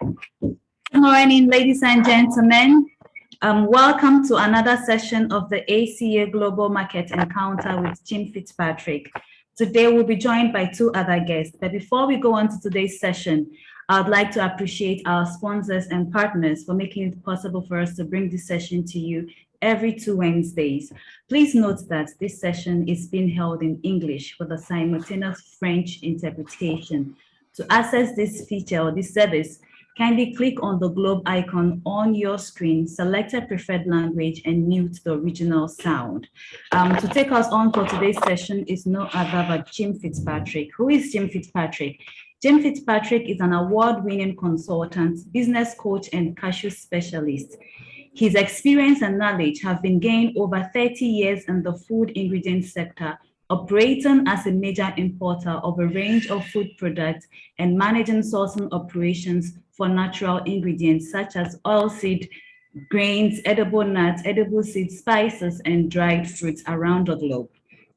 Good morning, ladies and gentlemen. Welcome to another session of the ACA Global Market Encounter with Jim Fitzpatrick. Today we'll be joined by two other guests. But before we go on to today's session, I'd like to appreciate our sponsors and partners for making it possible for us to bring this session to you every 2 Wednesdays. Please note that this session is being held in English with a simultaneous French interpretation. To access this feature or this service, kindly click on the globe icon on your screen, select a preferred language, and mute the original sound. To take us on for today's session is no other but Jim Fitzpatrick. Who is Jim Fitzpatrick? Jim Fitzpatrick is an award-winning consultant, business coach, and cashew specialist. His experience and knowledge have been gained over 30 years in the food ingredient sector, operating as a major importer of a range of food products and managing sourcing operations for natural ingredients such as oilseed, grains, edible nuts, edible seeds, spices, and dried fruits around the globe.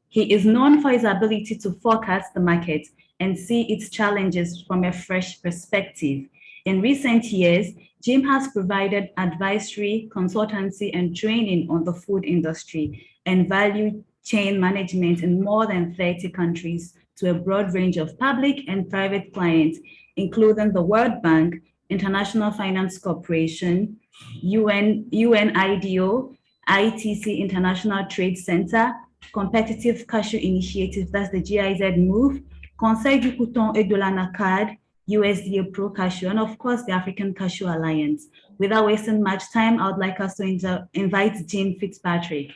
He is known for his ability to forecast the market and see its challenges from a fresh perspective. In recent years, Jim has provided advisory, consultancy, and training on the food industry and value chain management in more than 30 countries to a broad range of public and private clients, including the World Bank, International Finance Corporation, UNIDO, ITC International Trade Center, Competitive Cashew Initiative, that's the GIZ Move, Conseil du Coton et de l'Anacarde, USDA Pro Cashew, and of course the African Cashew Alliance. Without wasting much time, I would like us to invite Jim Fitzpatrick.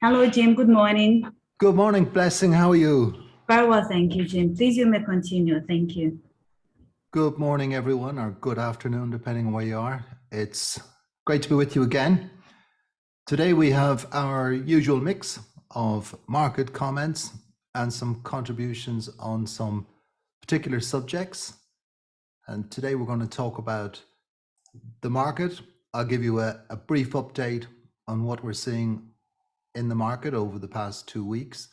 Hello, Jim. Good morning. Good morning, Blessing. How are you? Very well, thank you, Jim. Please, you may continue. Thank you. Good morning, everyone, or good afternoon, depending on where you are. It's great to be with you again. Today we have our usual mix of market comments and some contributions on some particular subjects. And today we're going to talk about the market. I'll give you a brief update on what we're seeing in the market over the past 2 weeks.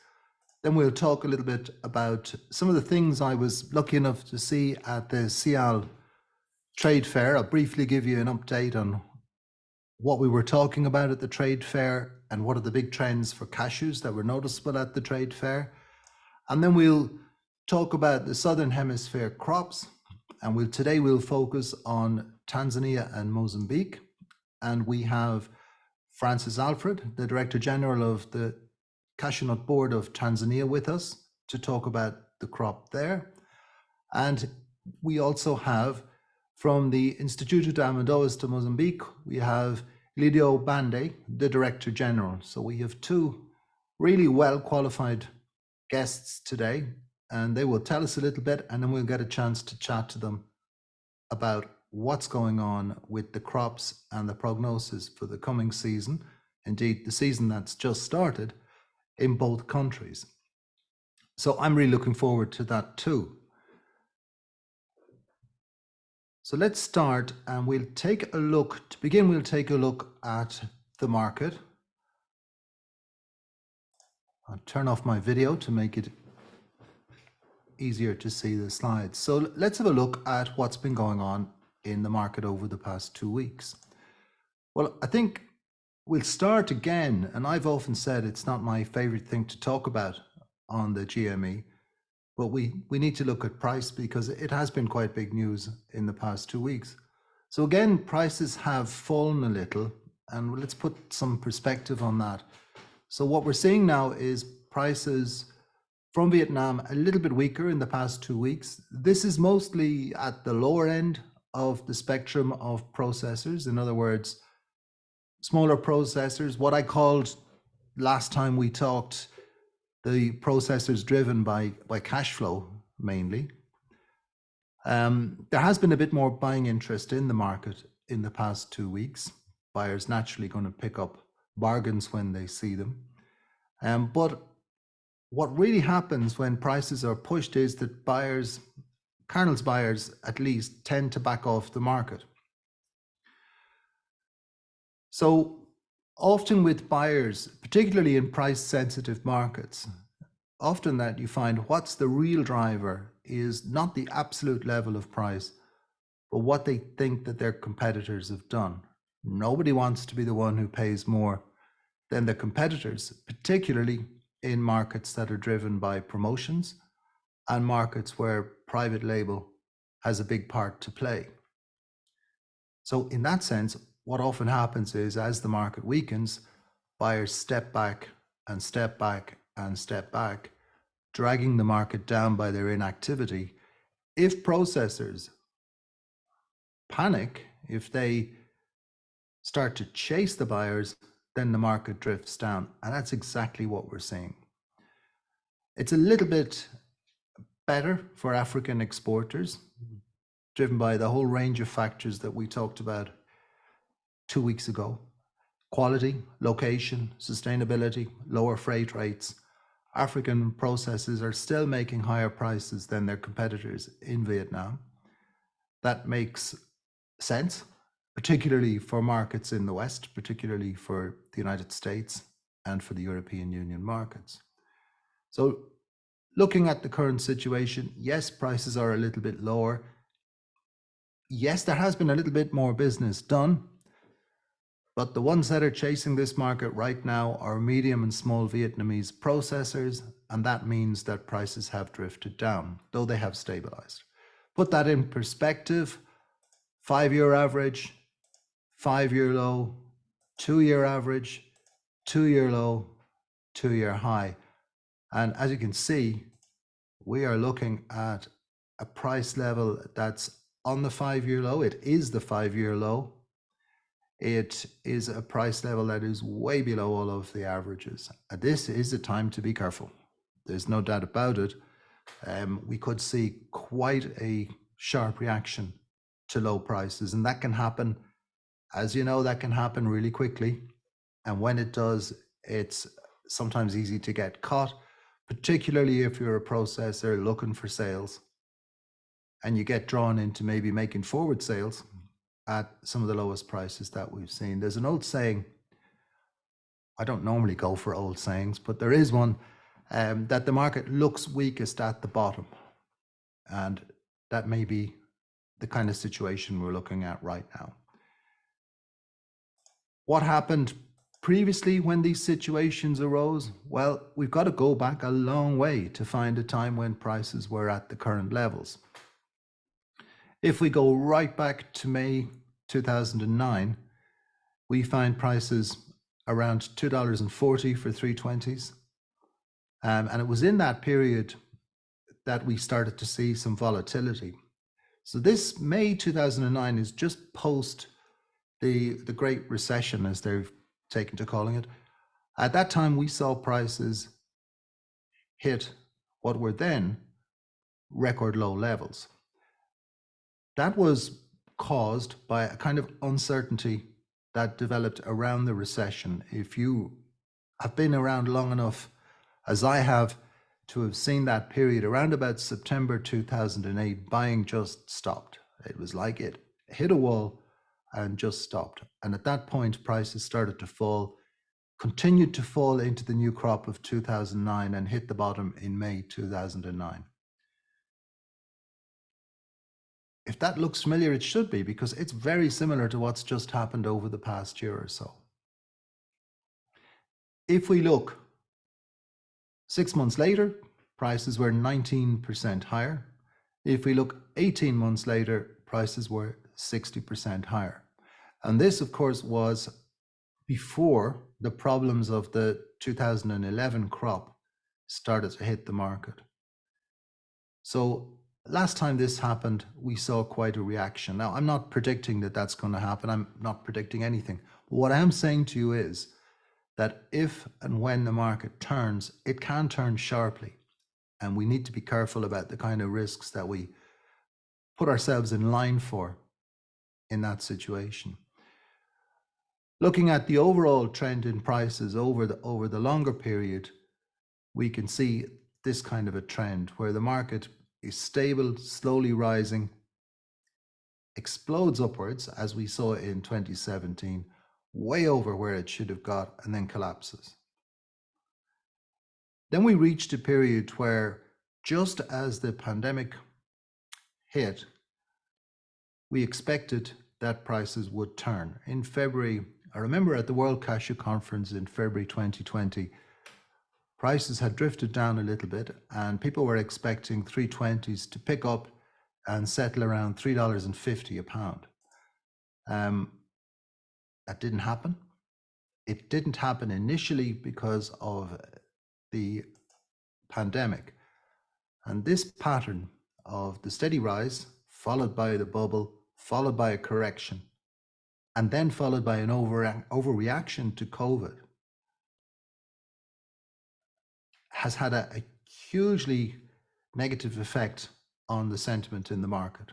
Then we'll talk a little bit about some of the things I was lucky enough to see at the SIAL trade fair. I'll briefly give you an update on what we were talking about at the trade fair and what are the big trends for cashews that were noticeable at the trade fair. And then we'll talk about the Southern Hemisphere crops. And today we'll focus on Tanzania and Mozambique. And we have Francis Alfred, the Director General of the Cashew Nut Board of Tanzania, with us to talk about the crop there. And we also have from the Instituto de Amendoas de Mozambique, we have Lidio Bande, the Director General. So we have two really well qualified guests today, and they will tell us a little bit, and then we'll get a chance to chat to them about what's going on with the crops and the prognosis for the coming season, indeed the season that's just started in both countries. So I'm really looking forward to that too. So let's start, and we'll take a look, to begin we'll take a look at the market. I'll turn off my video to make it easier to see the slides. So let's have a look at what's been going on in the market over the past 2 weeks. Well, I think we'll start again, and I've often said it's not my favorite thing to talk about on the GME, but we need to look at price because it has been quite big news in the past 2 weeks. So again, prices have fallen a little, and let's put some perspective on that. So what we're seeing now is prices from Vietnam a little bit weaker in the past 2 weeks. This is mostly at the lower end of the spectrum of processors. In other words, smaller processors, what I called last time we talked, the processors driven by cash flow mainly. There has been a bit more buying interest in the market in the past 2 weeks. Buyers naturally going to pick up bargains when they see them. But what really happens when prices are pushed is that buyers, kernels buyers at least, tend to back off the market. So often with buyers, particularly in price sensitive markets, often that you find what's the real driver is not the absolute level of price, but what they think that their competitors have done. Nobody wants to be the one who pays more than their competitors, particularly in markets that are driven by promotions and markets where private label has a big part to play. So in that sense, what often happens is as the market weakens, buyers step back and step back and step back, dragging the market down by their inactivity. If processors panic, if they start to chase the buyers, then the market drifts down. And that's exactly what we're seeing. It's a little bit better for African exporters, driven by the whole range of factors that we talked about 2 weeks ago. Quality, location, sustainability, lower freight rates. African processors are still making higher prices than their competitors in Vietnam. That makes sense, particularly for markets in the West, particularly for the United States and for the European Union markets. So looking at the current situation, yes, prices are a little bit lower. Yes, there has been a little bit more business done, but the ones that are chasing this market right now are medium and small Vietnamese processors, and that means that prices have drifted down, though they have stabilized. Put that in perspective, 5-year average, 5-year low, 2-year average, 2-year low, 2-year high. And as you can see, we are looking at a price level that's on the 5-year low. It is the 5-year low. It is a price level that is way below all of the averages. This is a time to be careful. There's no doubt about it. We could see quite a sharp reaction to low prices, and that can happen, as you know, that can happen really quickly. And when it does, it's sometimes easy to get caught, particularly if you're a processor looking for sales and you get drawn into maybe making forward sales at some of the lowest prices that we've seen. There's an old saying, I don't normally go for old sayings, but there is one, that the market looks weakest at the bottom. And that may be the kind of situation we're looking at right now. What happened previously when these situations arose? Well, we've got to go back a long way to find a time when prices were at the current levels. If we go right back to May 2009, we find prices around $2.40 for 320s. And it was in that period that we started to see some volatility. So this May 2009 is just post the Great Recession, as they've taken to calling it. At that time, we saw prices hit what were then record low levels. That was caused by a kind of uncertainty that developed around the recession. If you have been around long enough, as I have, to have seen that period around about September 2008, buying just stopped. It was like it hit a wall and just stopped. And at that point, prices started to fall, continued to fall into the new crop of 2009 and hit the bottom in May 2009. If that looks familiar, it should be, because it's very similar to what's just happened over the past year or so. If we look 6 months later, prices were 19% higher. If we look 18 months later, prices were 60% higher. And this, of course, was before the problems of the 2011 crop started to hit the market. So last time this happened, we saw quite a reaction. Now, I'm not predicting that that's going to happen. I'm not predicting anything. But what I am saying to you is that if and when the market turns, it can turn sharply. And we need to be careful about the kind of risks that we put ourselves in line for in that situation. Looking at the overall trend in prices over the longer period, we can see this kind of a trend where the market is stable, slowly rising, explodes upwards, as we saw in 2017, way over where it should have got, and then collapses. Then we reached a period where, just as the pandemic hit, we expected that prices would turn. In February, I remember at the World Cashew Conference in February 2020, prices had drifted down a little bit and people were expecting 320s to pick up and settle around $3.50 a pound. That didn't happen. It didn't happen initially because of the pandemic. And this pattern of the steady rise, followed by the bubble, followed by a correction, and then followed by an overreaction to COVID, has had a hugely negative effect on the sentiment in the market.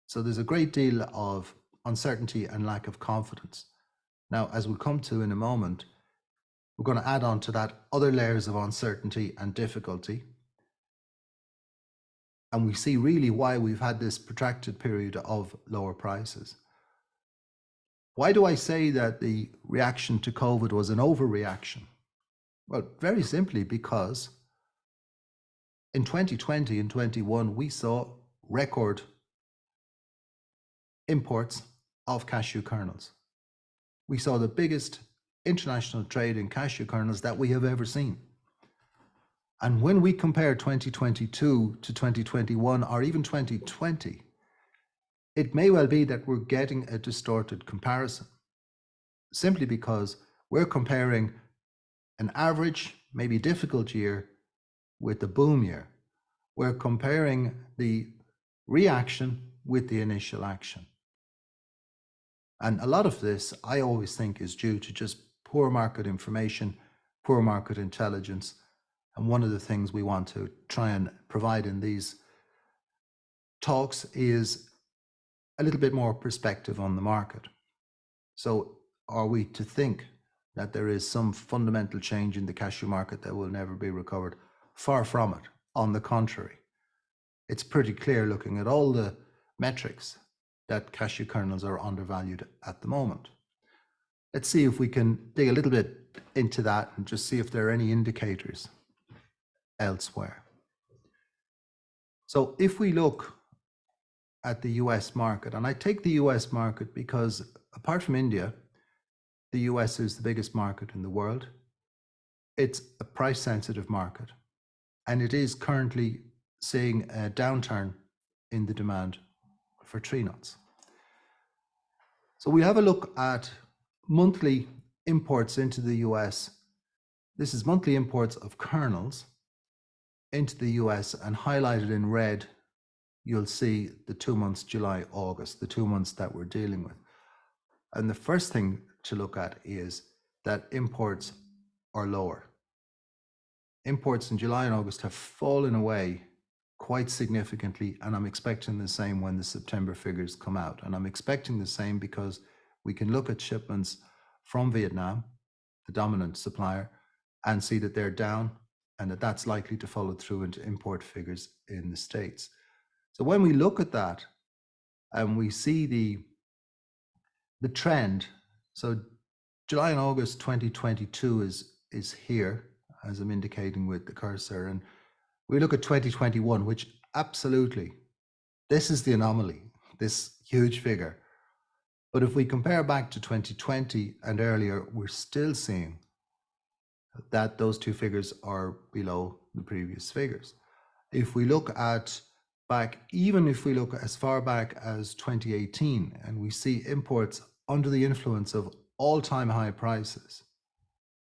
So there's a great deal of uncertainty and lack of confidence. Now, as we'll come to in a moment, we're going to add on to that other layers of uncertainty and difficulty. And we see really why we've had this protracted period of lower prices. Why do I say that the reaction to COVID was an overreaction? Well, very simply because in 2020 and 21, we saw record imports of cashew kernels. We saw the biggest international trade in cashew kernels that we have ever seen. And when we compare 2022 to 2021 or even 2020, it may well be that we're getting a distorted comparison, simply because we're comparing an average, maybe difficult year with the boom year. We're comparing the reaction with the initial action. And a lot of this, I always think, is due to just poor market information, poor market intelligence. And one of the things we want to try and provide in these talks is a little bit more perspective on the market. So are we to think that there is some fundamental change in the cashew market that will never be recovered? Far from it. On the contrary, it's pretty clear looking at all the metrics that cashew kernels are undervalued at the moment. Let's see if we can dig a little bit into that and just see if there are any indicators elsewhere. So if we look at the US market, and I take the US market because apart from India, the US is the biggest market in the world. It's a price sensitive market, and it is currently seeing a downturn in the demand for tree nuts. So we have a look at monthly imports into the US. This is monthly imports of kernels into the US, and highlighted in red, you'll see the 2 months, July, August, the 2 months that we're dealing with. And the first thing to look at is that imports are lower. Imports in July and August have fallen away quite significantly, and I'm expecting the same when the September figures come out. And I'm expecting the same because we can look at shipments from Vietnam, the dominant supplier, and see that they're down, and that that's likely to follow through into import figures in the States. So when we look at that and we see the trend, so July and August 2022 is here, as I'm indicating with the cursor, and we look at 2021, which absolutely, this is the anomaly, this huge figure. But if we compare back to 2020 and earlier, we're still seeing that those two figures are below the previous figures. If we look at back, even if we look as far back as 2018, and we see imports under the influence of all-time high prices,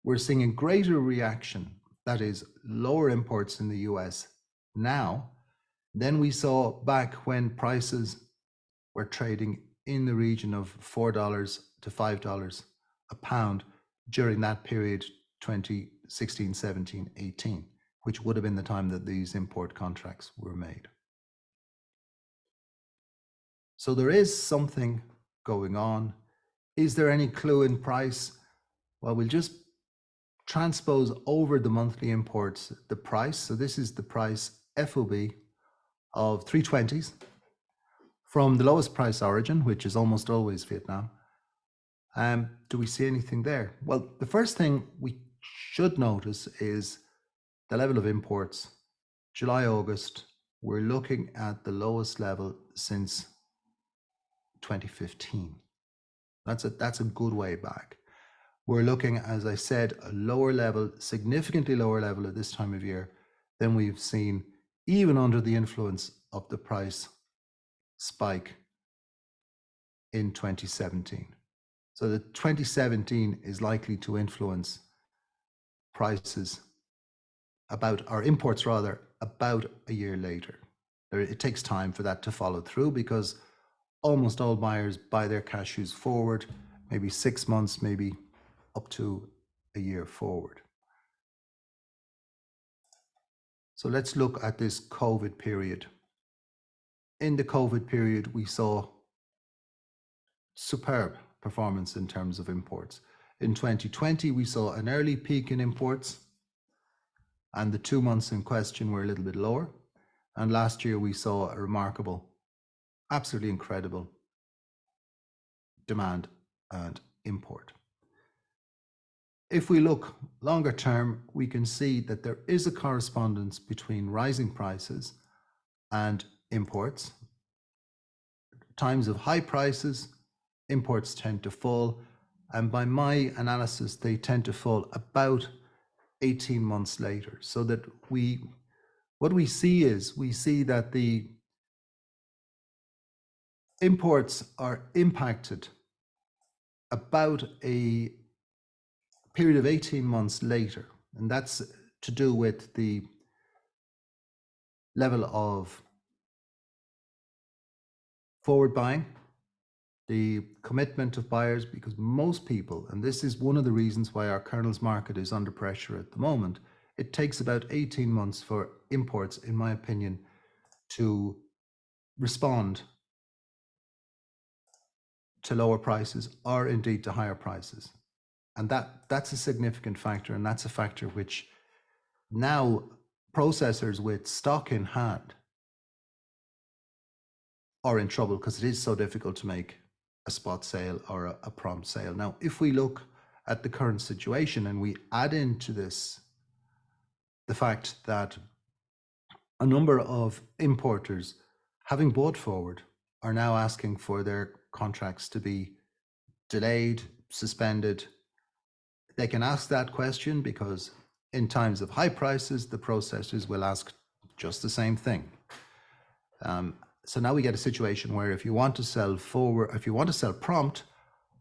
we're seeing a greater reaction, that is lower imports in the US now than we saw back when prices were trading in the region of $4 to $5 a pound during that period, 2016, 17, 18, which would have been the time that these import contracts were made. So there is something going on. Is there any clue in price? Well, we'll just transpose over the monthly imports the price. So this is the price FOB of 320s from the lowest price origin, which is almost always Vietnam. Do we see anything there? Well, the first thing we should notice is the level of imports. July, August, we're looking at the lowest level since 2015. That's a good way back. We're looking, as I said, a lower level, significantly lower level at this time of year than we've seen even under the influence of the price spike in 2017. So the 2017 is likely to influence prices imports rather, about a year later. It takes time for that to follow through because almost all buyers buy their cashews forward, maybe 6 months, maybe up to a year forward. So let's look at this COVID period. In the COVID period, we saw superb performance in terms of imports. In 2020, we saw an early peak in imports, and the 2 months in question were a little bit lower. And last year, we saw a remarkable, absolutely incredible demand and import. If we look longer term, we can see that there is a correspondence between rising prices and imports. Times of high prices, imports tend to fall, and by my analysis, they tend to fall about 18 months later. So that what we see that the imports are impacted about a period of 18 months later, and that's to do with the level of forward buying, the commitment of buyers, because most people, and this is one of the reasons why our kernels market is under pressure at the moment, it takes about 18 months for imports, in my opinion, to respond to lower prices or indeed to higher prices. And that's a significant factor, and that's a factor which now processors with stock in hand are in trouble because it is so difficult to make a spot sale or a prompt sale. Now, if we look at the current situation and we add into this the fact that a number of importers, having bought forward, are now asking for their contracts to be delayed, suspended. They can ask that question because in times of high prices, the processors will ask just the same thing. So now we get a situation where if you want to sell forward, if you want to sell prompt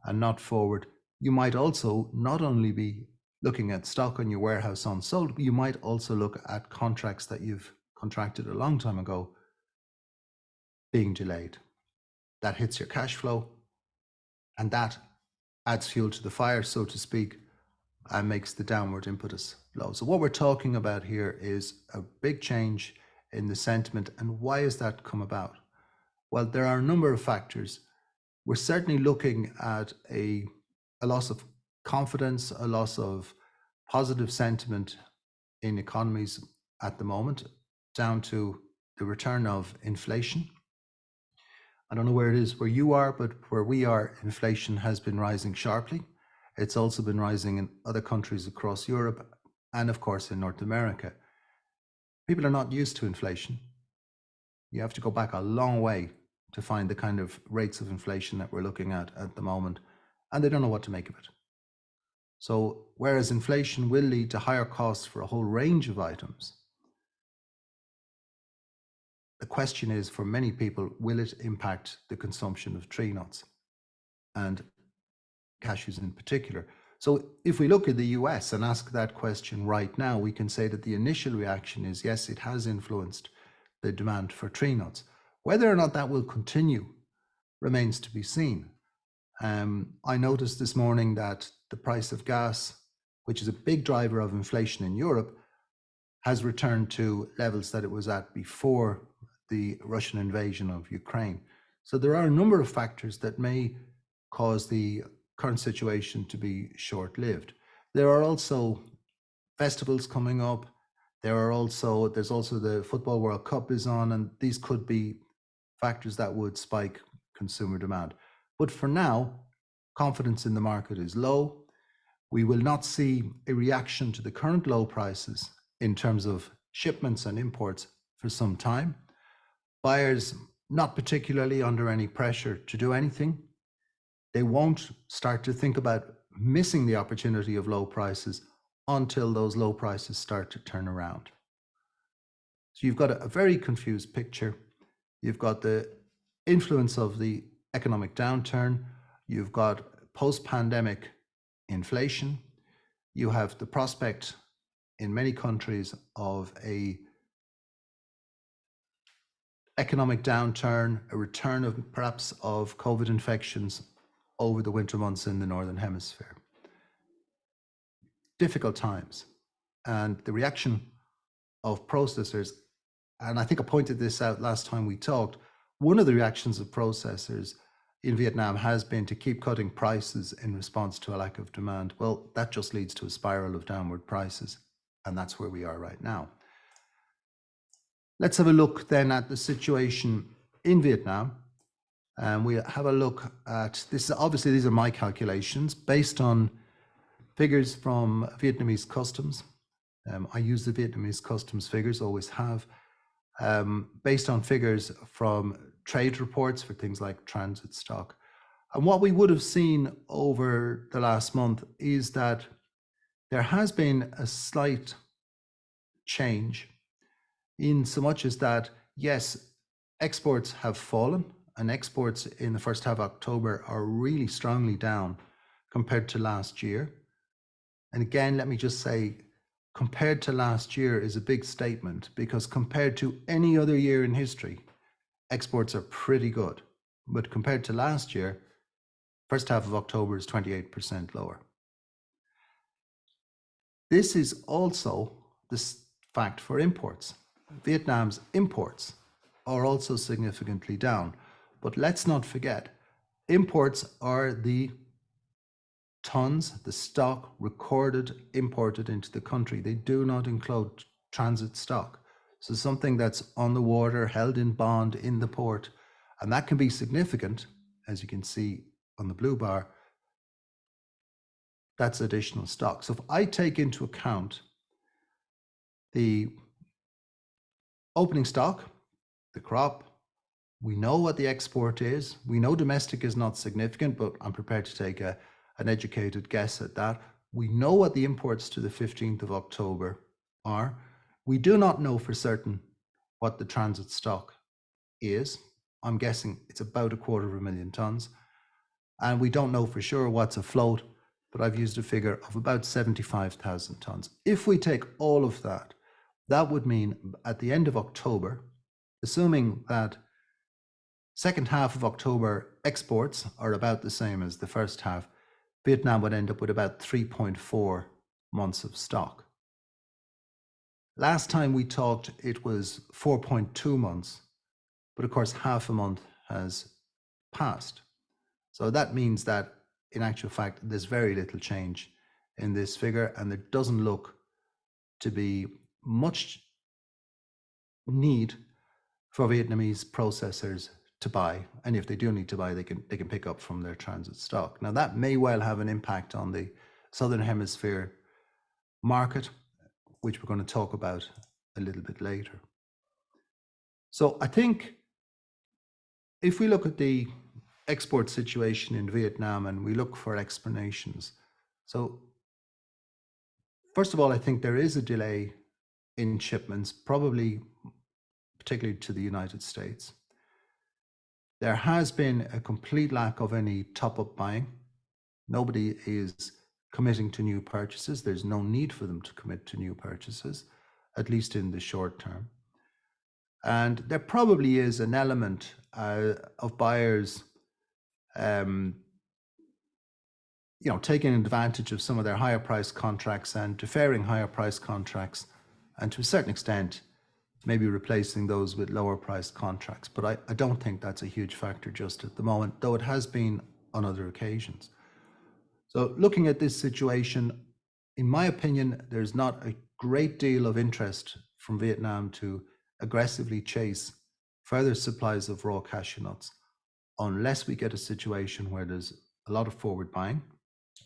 and not forward, you might also not only be looking at stock on your warehouse unsold, but you might also look at contracts that you've contracted a long time ago being delayed. That hits your cash flow, and that adds fuel to the fire, so to speak, and makes the downward impetus low. So what we're talking about here is a big change in the sentiment. And why has that come about? Well, there are a number of factors. We're certainly looking at a loss of confidence, a loss of positive sentiment in economies at the moment, down to the return of inflation. I don't know where it is where you are, but where we are, inflation has been rising sharply. It's also been rising in other countries across Europe and, of course, in North America. People are not used to inflation. You have to go back a long way to find the kind of rates of inflation that we're looking at the moment, and they don't know what to make of it. So whereas inflation will lead to higher costs for a whole range of items, the question is, for many people, will it impact the consumption of tree nuts and cashews in particular? So if we look at the US and ask that question right now, we can say that the initial reaction is, yes, it has influenced the demand for tree nuts. Whether or not that will continue remains to be seen. I noticed this morning that the price of gas, which is a big driver of inflation in Europe, has returned to levels that it was at before the Russian invasion of Ukraine. So there are a number of factors that may cause the current situation to be short-lived. There are also festivals coming up. There's also the Football World Cup is on, and these could be factors that would spike consumer demand. But for now, confidence in the market is low. We will not see a reaction to the current low prices in terms of shipments and imports for some time. Buyers not particularly under any pressure to do anything. They won't start to think about missing the opportunity of low prices until those low prices start to turn around. So you've got a very confused picture. You've got the influence of the economic downturn. You've got post-pandemic inflation. You have the prospect in many countries of a economic downturn, a return of perhaps of COVID infections over the winter months in the Northern Hemisphere. Difficult times. And the reaction of processors, and I think I pointed this out last time we talked, one of the reactions of processors in Vietnam has been to keep cutting prices in response to a lack of demand. Well, that just leads to a spiral of downward prices, and that's where we are right now. Let's have a look then at the situation in Vietnam. And we have a look at this. Obviously, these are my calculations based on figures from Vietnamese customs. I use the Vietnamese customs figures, always have, based on figures from trade reports for things like transit stock. And what we would have seen over the last month is that there has been a slight change in so much as that, yes, exports have fallen, and exports in the first half of October are really strongly down compared to last year. And again, let me just say, compared to last year is a big statement, because compared to any other year in history, exports are pretty good. But compared to last year, first half of October is 28% lower. This is also the fact for imports. Vietnam's imports are also significantly down. But let's not forget, imports are the tons, the stock recorded, imported into the country. They do not include transit stock. So something that's on the water, held in bond in the port, and that can be significant, as you can see on the blue bar. That's additional stock. So if I take into account the opening stock, the crop, we know what the export is. We know domestic is not significant, but I'm prepared to take an educated guess at that. We know what the imports to the 15th of October are. We do not know for certain what the transit stock is. I'm guessing it's about 250,000 tons. And we don't know for sure what's afloat, but I've used a figure of about 75,000 tons. If we take all of that, that would mean at the end of October, assuming that second half of October exports are about the same as the first half, Vietnam would end up with about 3.4 months of stock. Last time we talked, it was 4.2 months, but of course half a month has passed. So that means that in actual fact, there's very little change in this figure, and there doesn't look to be much need for Vietnamese processors to buy. And if they do need to buy, they can pick up from their transit stock. Now that may well have an impact on the Southern Hemisphere market, which we're going to talk about a little bit later. So I think if we look at the export situation in Vietnam and we look for explanations. So first of all, I think there is a delay in shipments, probably particularly to the United States. There has been a complete lack of any top-up buying. Nobody is committing to new purchases. There's no need for them to commit to new purchases, at least in the short term. And there probably is an element of buyers taking advantage of some of their higher price contracts and deferring higher price contracts, and to a certain extent, maybe replacing those with lower priced contracts. But I don't think that's a huge factor just at the moment, though it has been on other occasions. So looking at this situation, in my opinion, there's not a great deal of interest from Vietnam to aggressively chase further supplies of raw cashew nuts, unless we get a situation where there's a lot of forward buying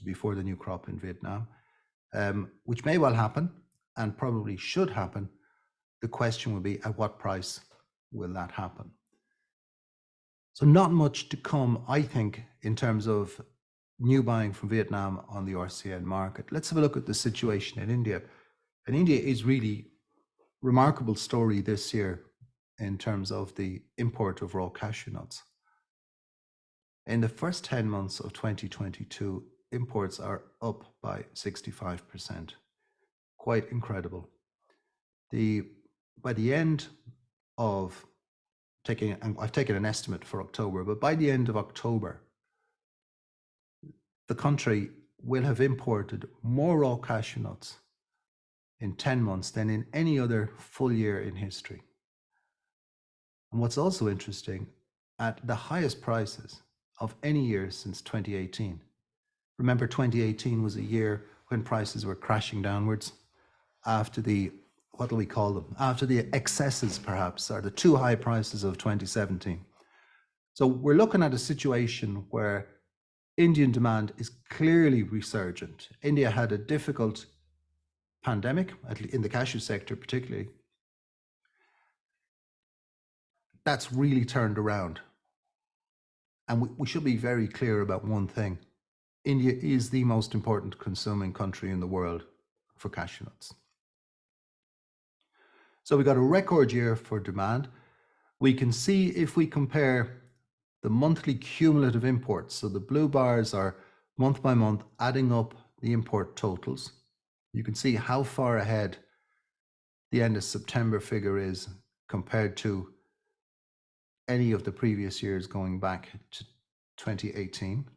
before the new crop in Vietnam, which may well happen and probably should happen. The question will be, at what price will that happen? So not much to come, I think, in terms of new buying from Vietnam on the RCN market. Let's have a look at the situation in India. And India is really remarkable story this year in terms of the import of raw cashew nuts. In the first 10 months of 2022, imports are up by 65%. Quite incredible. By the end of I've taken an estimate for October, but by the end of October, the country will have imported more raw cashew nuts in 10 months than in any other full year in history. And what's also interesting, at the highest prices of any year since 2018. Remember, 2018 was a year when prices were crashing downwards after the, what do we call them? After the excesses, perhaps, or the too high prices of 2017. So we're looking at a situation where Indian demand is clearly resurgent. India had a difficult pandemic, in the cashew sector particularly. That's really turned around. And we should be very clear about one thing. India is the most important consuming country in the world for cashew nuts. So we got a record year for demand. We can see, if we compare the monthly cumulative imports, so the blue bars are month by month adding up the import totals. You can see how far ahead the end of September figure is compared to any of the previous years going back to 2018.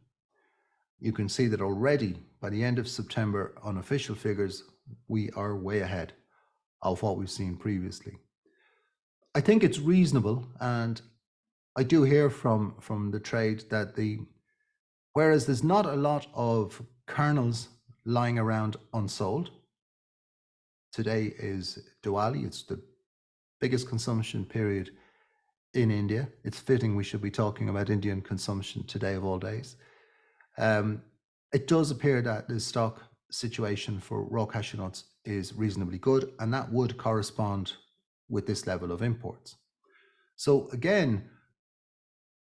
You can see that already by the end of September, on official figures, we are way ahead of what we've seen previously. I think it's reasonable, and I do hear from the trade that whereas there's not a lot of kernels lying around unsold, today is Diwali, it's the biggest consumption period in India. It's fitting we should be talking about Indian consumption today of all days. It does appear that the stock situation for raw cashew nuts is reasonably good, and that would correspond with this level of imports. So again,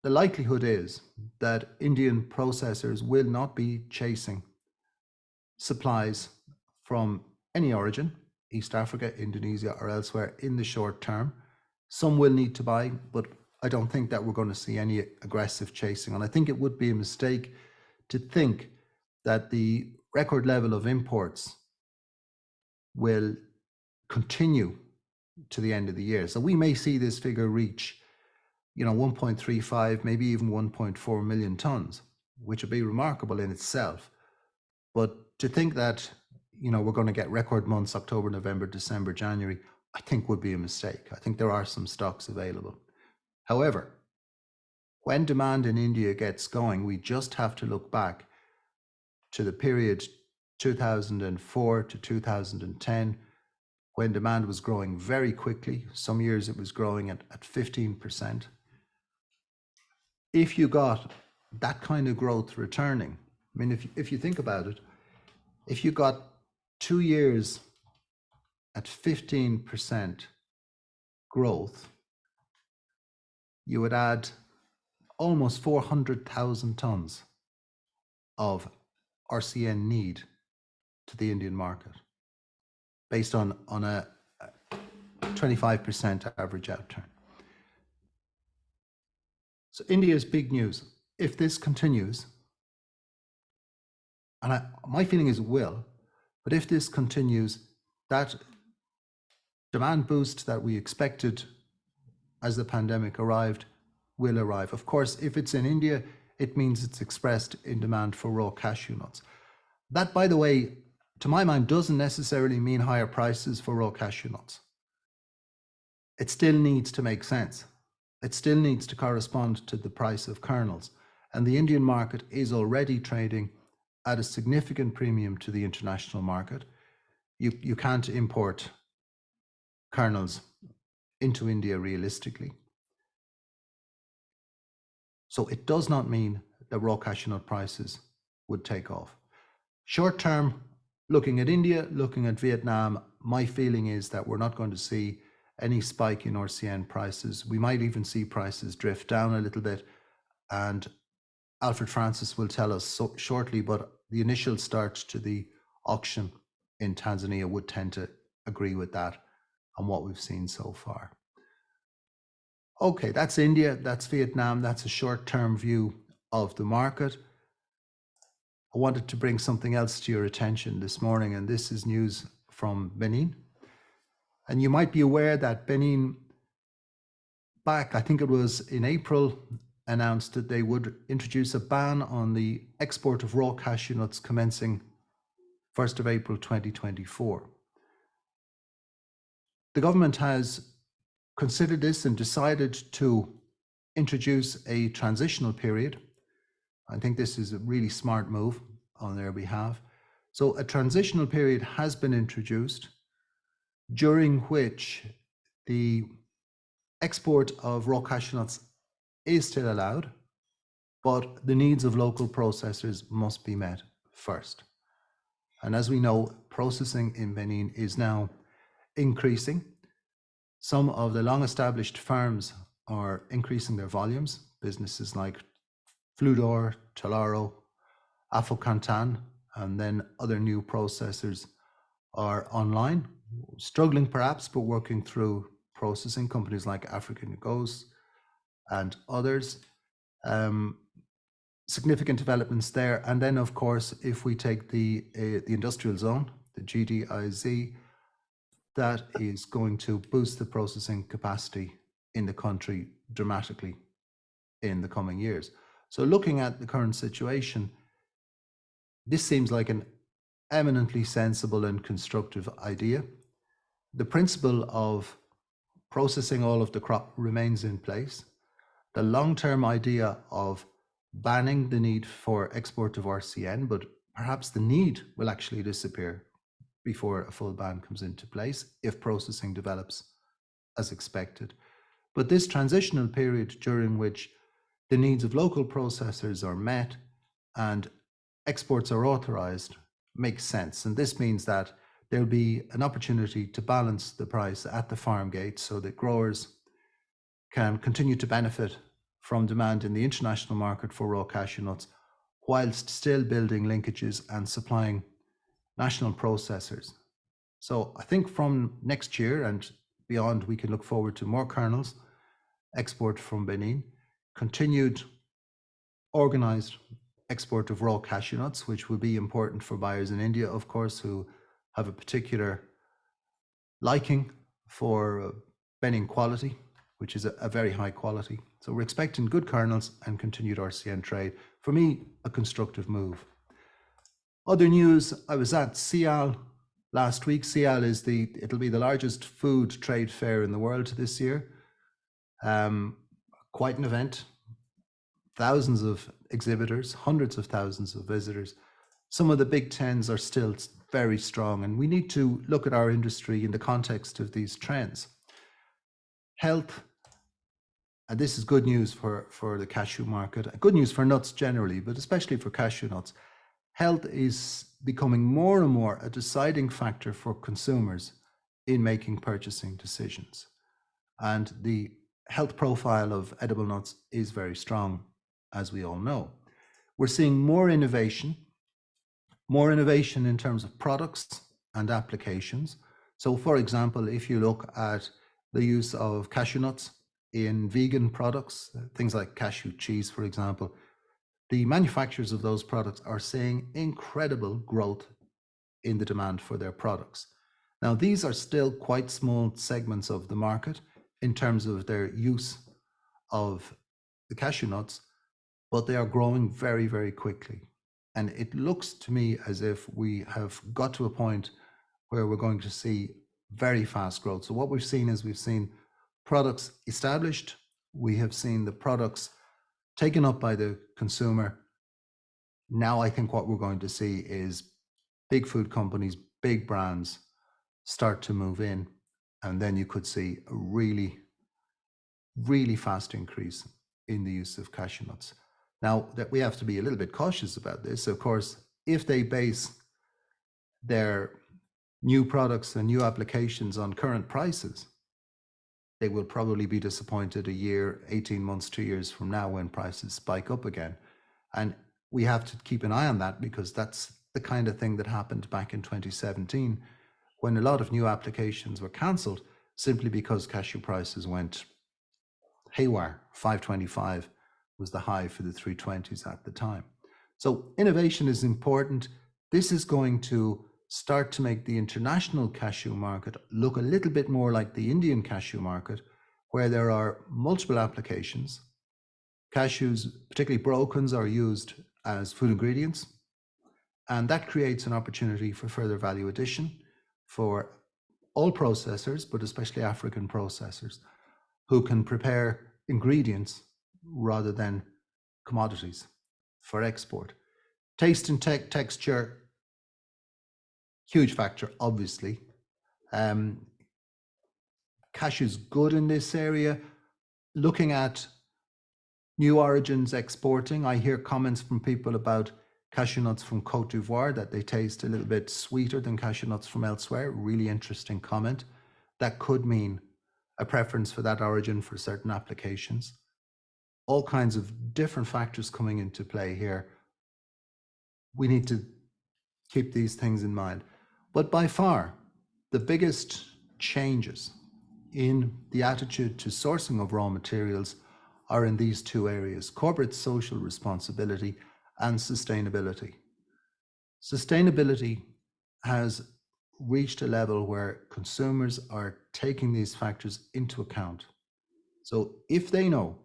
the likelihood is that Indian processors will not be chasing supplies from any origin, East Africa, Indonesia, or elsewhere in the short term. Some will need to buy, but I don't think that we're going to see any aggressive chasing. And I think it would be a mistake to think that the record level of imports will continue to the end of the year. So we may see this figure reach, 1.35, maybe even 1.4 million tons, which would be remarkable in itself. But to think that, we're going to get record months, October, November, December, January, I think would be a mistake. I think there are some stocks available. However, when demand in India gets going, we just have to look back to the period 2004 to 2010, when demand was growing very quickly. Some years it was growing at 15%. If you got that kind of growth returning, I mean, if you think about it, if you got 2 years at 15% growth, you would add almost 400,000 tons of RCN need to the Indian market, based on a 25% average outturn. So India's big news. If this continues, and my feeling is it will, but if this continues, that demand boost that we expected as the pandemic arrived will arrive. Of course, if it's in India, it means it's expressed in demand for raw cashew nuts. That, by the way, to my mind, doesn't necessarily mean higher prices for raw cashew nuts. It still needs to make sense. It still needs to correspond to the price of kernels. And the Indian market is already trading at a significant premium to the international market. You can't import kernels into India realistically. So it does not mean that raw cashew nut prices would take off. Short term, looking at India, looking at Vietnam, my feeling is that we're not going to see any spike in RCN prices. We might even see prices drift down a little bit, and Alfred Francis will tell us shortly, but the initial start to the auction in Tanzania would tend to agree with that on what we've seen so far. Okay, that's India, that's Vietnam, that's a short-term view of the market. I wanted to bring something else to your attention this morning, and this is news from Benin. And you might be aware that Benin, back, I think it was in April, announced that they would introduce a ban on the export of raw cashew nuts commencing 1st of April 2024. The government has considered this and decided to introduce a transitional period. I think this is a really smart move on their behalf. So a transitional period has been introduced during which the export of raw cashew nuts is still allowed, but the needs of local processors must be met first. And as we know, processing in Benin is now increasing. Some of the long-established farms are increasing their volumes. Businesses like Fludor, Talaro, Afocantan, and then other new processors are online, struggling perhaps, but working through processing. Companies like African Goes and others. Significant developments there. And then, of course, if we take the industrial zone, the GDIZ, that is going to boost the processing capacity in the country dramatically in the coming years. So looking at the current situation, this seems like an eminently sensible and constructive idea. The principle of processing all of the crop remains in place. The long-term idea of banning the need for export of RCN, but perhaps the need will actually disappear before a full ban comes into place if processing develops as expected. But this transitional period during which the needs of local processors are met and exports are authorized makes sense. And this means that there'll be an opportunity to balance the price at the farm gate so that growers can continue to benefit from demand in the international market for raw cashew nuts, whilst still building linkages and supplying national processors. So I think from next year and beyond, we can look forward to more kernels, export from Benin, continued organized export of raw cashew nuts, which will be important for buyers in India, of course, who have a particular liking for Benin quality, which is a very high quality. So we're expecting good kernels and continued RCN trade. For me, a constructive move. Other news, I was at CIAL last week. CIAL is it'll be the largest food trade fair in the world this year. Quite an event. Thousands of exhibitors, hundreds of thousands of visitors. Some of the Big Tens are still very strong, and we need to look at our industry in the context of these trends. Health, and this is good news for the cashew market, good news for nuts generally, but especially for cashew nuts. Health is becoming more and more a deciding factor for consumers in making purchasing decisions. And the health profile of edible nuts is very strong, as we all know. We're seeing more innovation in terms of products and applications. So for example, if you look at the use of cashew nuts in vegan products, things like cashew cheese, for example, the manufacturers of those products are seeing incredible growth in the demand for their products. Now, these are still quite small segments of the market in terms of their use of the cashew nuts, but they are growing very, very quickly. And it looks to me as if we have got to a point where we're going to see very fast growth. So what we've seen is we've seen products established, we have seen the products taken up by the consumer. Now I think what we're going to see is big food companies, big brands start to move in, and then you could see a really, really fast increase in the use of cashew nuts. Now, that we have to be a little bit cautious about this. Of course, if they base their new products and new applications on current prices, they will probably be disappointed a year, 18 months, 2 years from now when prices spike up again. And we have to keep an eye on that, because that's the kind of thing that happened back in 2017 when a lot of new applications were cancelled simply because cashew prices went haywire. 525 was the high for the 320s at the time. So innovation is important. This is going to start to make the international cashew market look a little bit more like the Indian cashew market, where there are multiple applications. Cashews, particularly brokens, are used as food ingredients, and that creates an opportunity for further value addition for all processors, but especially African processors, who can prepare ingredients rather than commodities for export. Taste and texture, huge factor, obviously. Cashew's good in this area. Looking at new origins exporting, I hear comments from people about cashew nuts from Cote d'Ivoire, that they taste a little bit sweeter than cashew nuts from elsewhere. Really interesting comment. That could mean a preference for that origin for certain applications. All kinds of different factors coming into play here. We need to keep these things in mind. But by far, the biggest changes in the attitude to sourcing of raw materials are in these two areas: corporate social responsibility and sustainability. Sustainability has reached a level where consumers are taking these factors into account. So if they know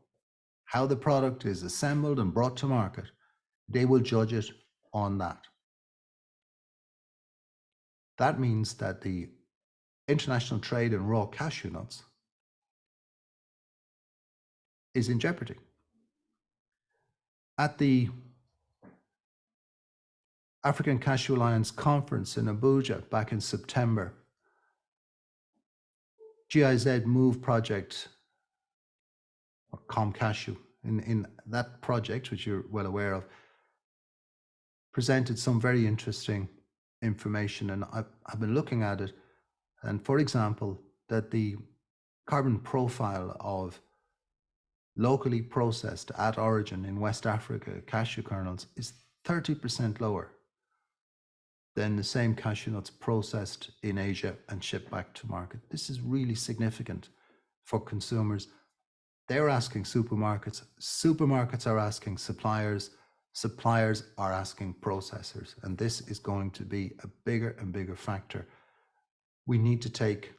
how the product is assembled and brought to market, they will judge it on that. That means that the international trade in raw cashew nuts is in jeopardy. At the African Cashew Alliance conference in Abuja back in September, GIZ Move project, or ComCashew, in that project, which you're well aware of, presented some very interesting information, and I've been looking at it. And for example, that the carbon profile of locally processed at origin in West Africa cashew kernels is 30% lower than the same cashew nuts processed in Asia and shipped back to market. This is really significant for consumers. They're asking supermarkets, supermarkets are asking suppliers, suppliers are asking processors, and this is going to be a bigger and bigger factor. We need to take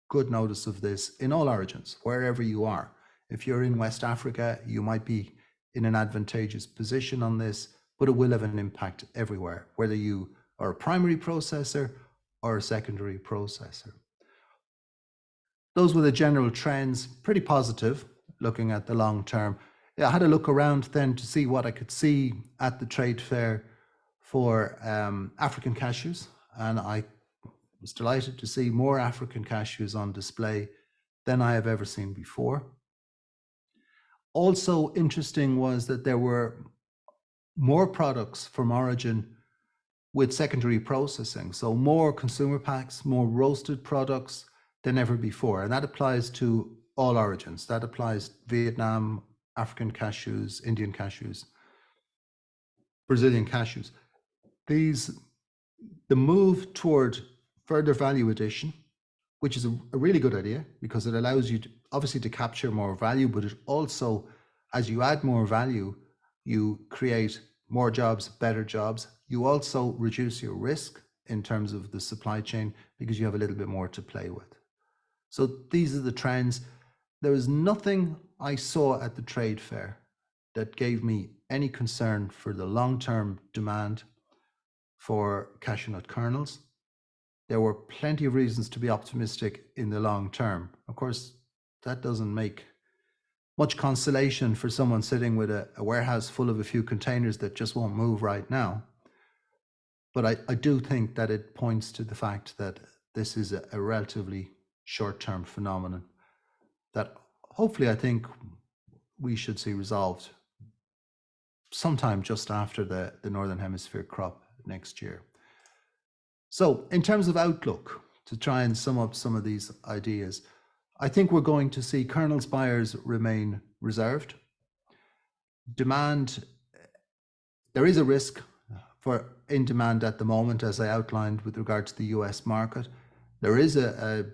good notice of this in all origins, wherever you are. If you're in West Africa, you might be in an advantageous position on this, but it will have an impact everywhere, whether you are a primary processor or a secondary processor. Those were the general trends, pretty positive, looking at the long term. I had a look around then to see what I could see at the trade fair for African cashews, and I was delighted to see more African cashews on display than I have ever seen before. Also interesting was that there were more products from origin with secondary processing. So more consumer packs, more roasted products than ever before. And that applies to all origins. That applies to Vietnam, African cashews, Indian cashews, Brazilian cashews. The move toward further value addition, which is a really good idea, because it allows you to, obviously, to capture more value, but it also, as you add more value, you create more jobs, better jobs. You also reduce your risk in terms of the supply chain because you have a little bit more to play with. So these are the trends. There was nothing I saw at the trade fair that gave me any concern for the long-term demand for cashew nut kernels. There were plenty of reasons to be optimistic in the long term. Of course, that doesn't make much consolation for someone sitting with a warehouse full of a few containers that just won't move right now. But I do think that it points to the fact that this is a relatively short-term phenomenon that hopefully I think we should see resolved sometime just after the Northern Hemisphere crop next year. So in terms of outlook, to try and sum up some of these ideas, I think we're going to see kernels buyers remain reserved. Demand, there is a risk in demand at the moment, as I outlined with regard to the US market. There is a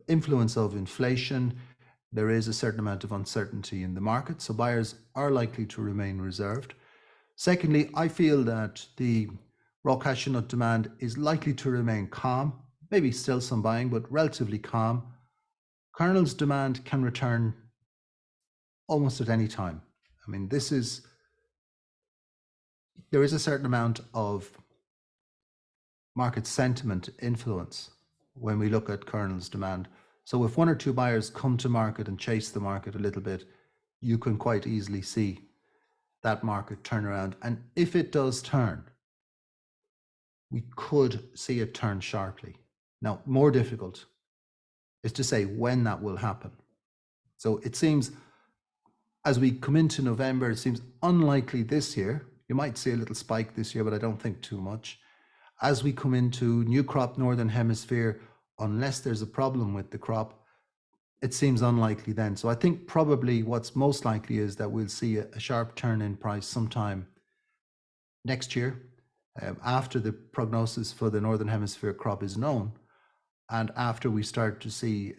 influence of inflation. There is a certain amount of uncertainty in the market, so buyers are likely to remain reserved. Secondly, I feel that the raw cashew nut demand is likely to remain calm, maybe still some buying, but relatively calm. Kernels demand can return almost at any time. I mean, there is a certain amount of market sentiment influence when we look at kernels demand. So if one or two buyers come to market and chase the market a little bit, you can quite easily see that market turn around. And if it does turn, we could see it turn sharply. Now, more difficult is to say when that will happen. So it seems, as we come into November, it seems unlikely this year. You might see a little spike this year, but I don't think too much. As we come into new crop Northern Hemisphere, unless there's a problem with the crop, it seems unlikely then. So I think probably what's most likely is that we'll see a sharp turn in price sometime next year, after the prognosis for the Northern Hemisphere crop is known, and after we start to see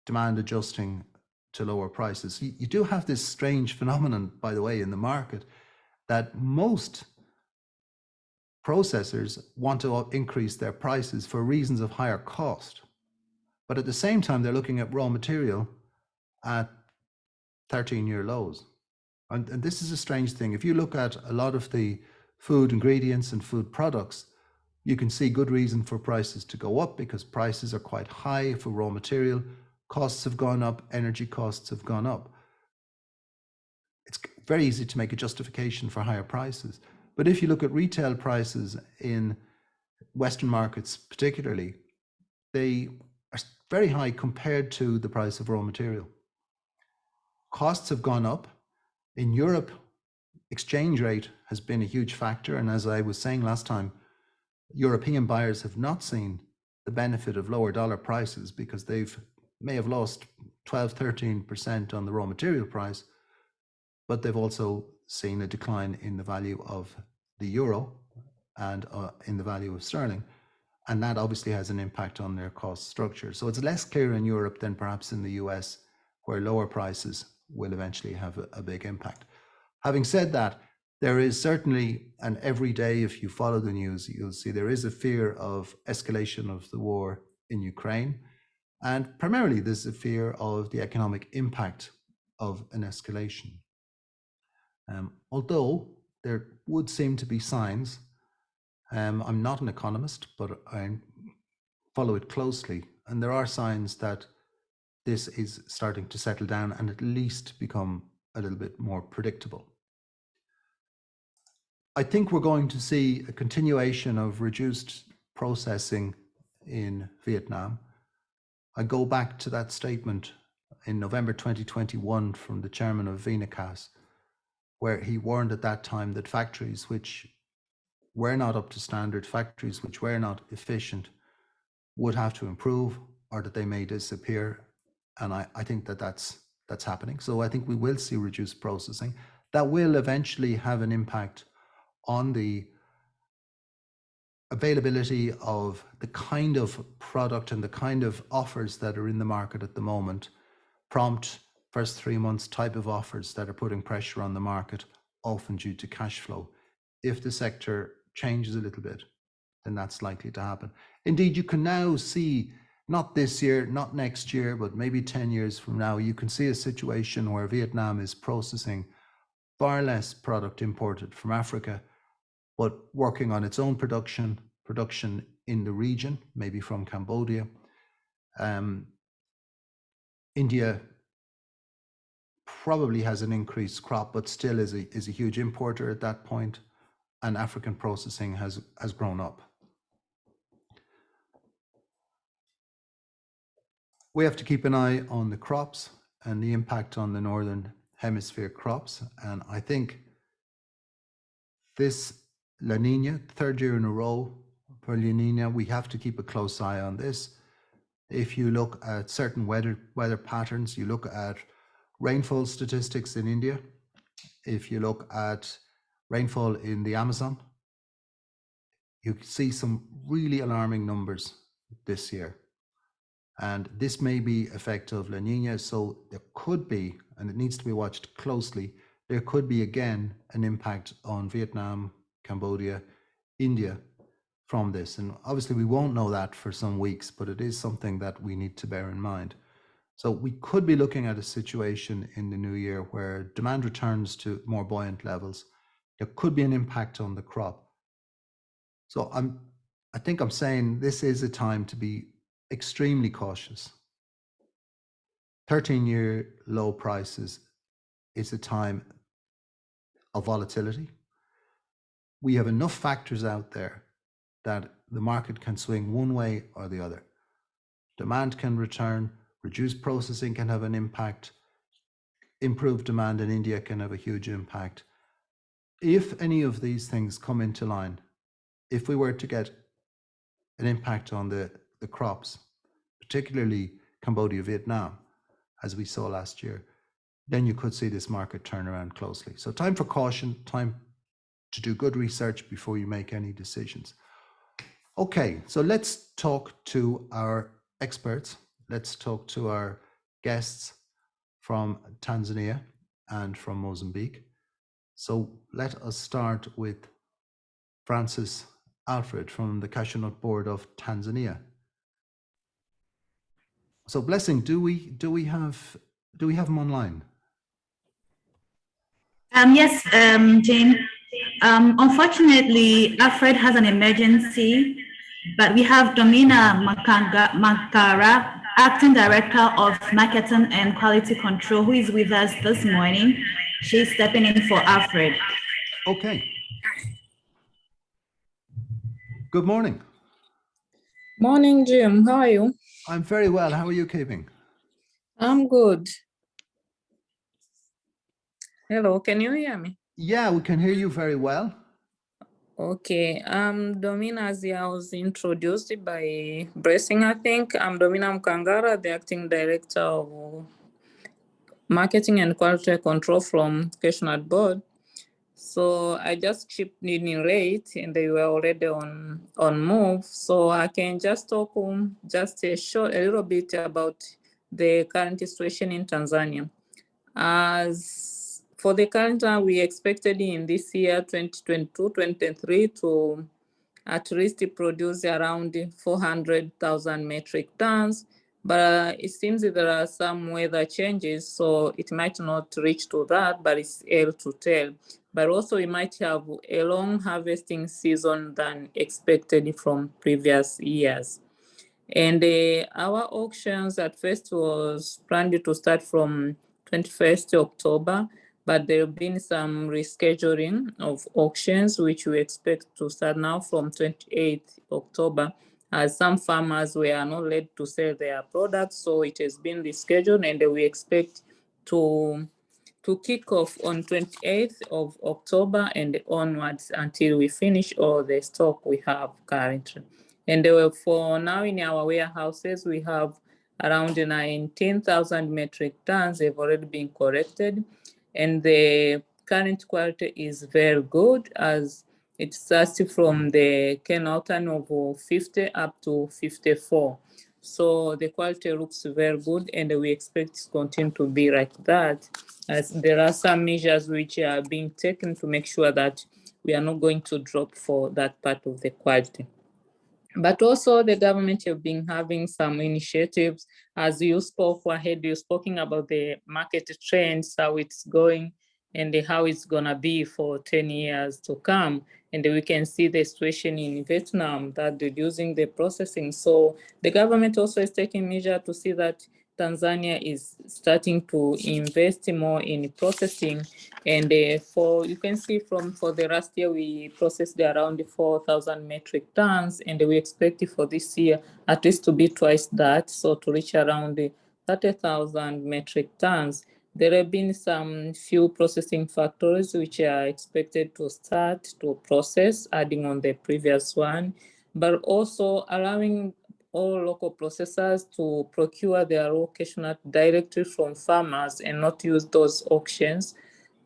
demand adjusting to lower prices. You do have this strange phenomenon, by the way, in the market, that most processors want to increase their prices for reasons of higher cost. But at the same time, they're looking at raw material at 13-year lows. And this is a strange thing. If you look at a lot of the food ingredients and food products, you can see good reason for prices to go up because prices are quite high for raw material. Costs have gone up, energy costs have gone up. It's very easy to make a justification for higher prices. But if you look at retail prices in Western markets particularly, they are very high compared to the price of raw material. Costs have gone up. In Europe, exchange rate has been a huge factor. And as I was saying last time, European buyers have not seen the benefit of lower dollar prices because may have lost 12, 13% on the raw material price, but they've also seen a decline in the value of the euro and in the value of sterling. And that obviously has an impact on their cost structure. So it's less clear in Europe than perhaps in the US, where lower prices will eventually have a big impact. Having said that, there is certainly, and every day if you follow the news, you'll see there is a fear of escalation of the war in Ukraine. And primarily there's a fear of the economic impact of an escalation. Although there would seem to be signs, I'm not an economist, but I follow it closely, and there are signs that this is starting to settle down and at least become a little bit more predictable. I think we're going to see a continuation of reduced processing in Vietnam. I go back to that statement in November 2021 from the chairman of Vinacas, where he warned at that time that factories which were not up to standard, factories which were not efficient, would have to improve or that they may disappear. And I think that that's happening. So I think we will see reduced processing. That will eventually have an impact on the availability of the kind of product and the kind of offers that are in the market at the moment, prompt first 3 months type of offers that are putting pressure on the market, often due to cash flow. If the sector changes a little bit, then that's likely to happen. Indeed, you can now see, not this year, not next year, but maybe 10 years from now, you can see a situation where Vietnam is processing far less product imported from Africa, but working on its own production in the region, maybe from Cambodia. India probably has an increased crop, but still is a huge importer at that point, and African processing has grown up. We have to keep an eye on the crops and the impact on the Northern Hemisphere crops, and I think this La Nina, third year in a row for La Nina, we have to keep a close eye on this. If you look at certain weather patterns, you look at rainfall statistics in India, if you look at rainfall in the Amazon, you see some really alarming numbers this year. And this may be effect of La Nina, so there could be, and it needs to be watched closely, there could be again an impact on Vietnam, Cambodia, India from this. And obviously we won't know that for some weeks, but it is something that we need to bear in mind. So we could be looking at a situation in the new year where demand returns to more buoyant levels. There could be an impact on the crop. So I think I'm saying this is a time to be extremely cautious. 13-year low prices is a time of volatility. We have enough factors out there that the market can swing one way or the other. Demand can return, reduced processing can have an impact, improved demand in India can have a huge impact. If any of these things come into line, if we were to get an impact on the crops, particularly Cambodia, Vietnam, as we saw last year, then you could see this market turn around closely. So time for caution, time to do good research before you make any decisions. Okay, so let's talk to our experts. Let's talk to our guests from Tanzania and from Mozambique. So let us start with Francis Alfred from the Cashew Nut Board of Tanzania. So Blessing, do we have him online? Yes, Jane. Unfortunately, Alfred has an emergency, but we have Domina Makara, Acting Director of Marketing and Quality Control, who is with us this morning. She's stepping in for Alfred. Okay. Good morning. Morning, Jim. How are you? I'm very well. How are you keeping? I'm good. Hello, can you hear me? Yeah, we can hear you very well. Okay, Domina, as I was introduced by Blessing, I think. I'm Domina Mkangara, the Acting Director of Marketing and Quality Control from Cashew Nut Board. So I just chipped in late and they were already on move. So I can just talk just a little bit about the current situation in Tanzania. As for the current one, we expected in this year, 2022-2023, to at least produce around 400,000 metric tons. But it seems that there are some weather changes, so it might not reach to that, but it's early to tell. But also we might have a long harvesting season than expected from previous years. And our auctions at first was planned to start from 21st October, but there have been some rescheduling of auctions, which we expect to start now from 28th October, as some farmers were not led to sell their products. So it has been rescheduled, and we expect to kick off on 28th of October and onwards until we finish all the stock we have currently. And for now in our warehouses, we have around 19,000 metric tons have already been collected. And the current quality is very good, as it starts from the kernel turn of 50 up to 54. So the quality looks very good, and we expect to continue to be like that, as there are some measures which are being taken to make sure that we are not going to drop for that part of the quality. But also the government have been having some initiatives. As you spoke ahead, you spoken about the market trends, how it's going, and how it's gonna be for 10 years to come. And we can see the situation in Vietnam that reducing the processing. So the government also is taking measure to see that Tanzania is starting to invest more in processing. And you can see for the last year, we processed around 4,000 metric tons, and we expect for this year at least to be twice that, so to reach around 30,000 metric tons. There have been some few processing factories which are expected to start to process, adding on the previous one, but also allowing all local processors to procure their raw cashew nut directly from farmers and not use those auctions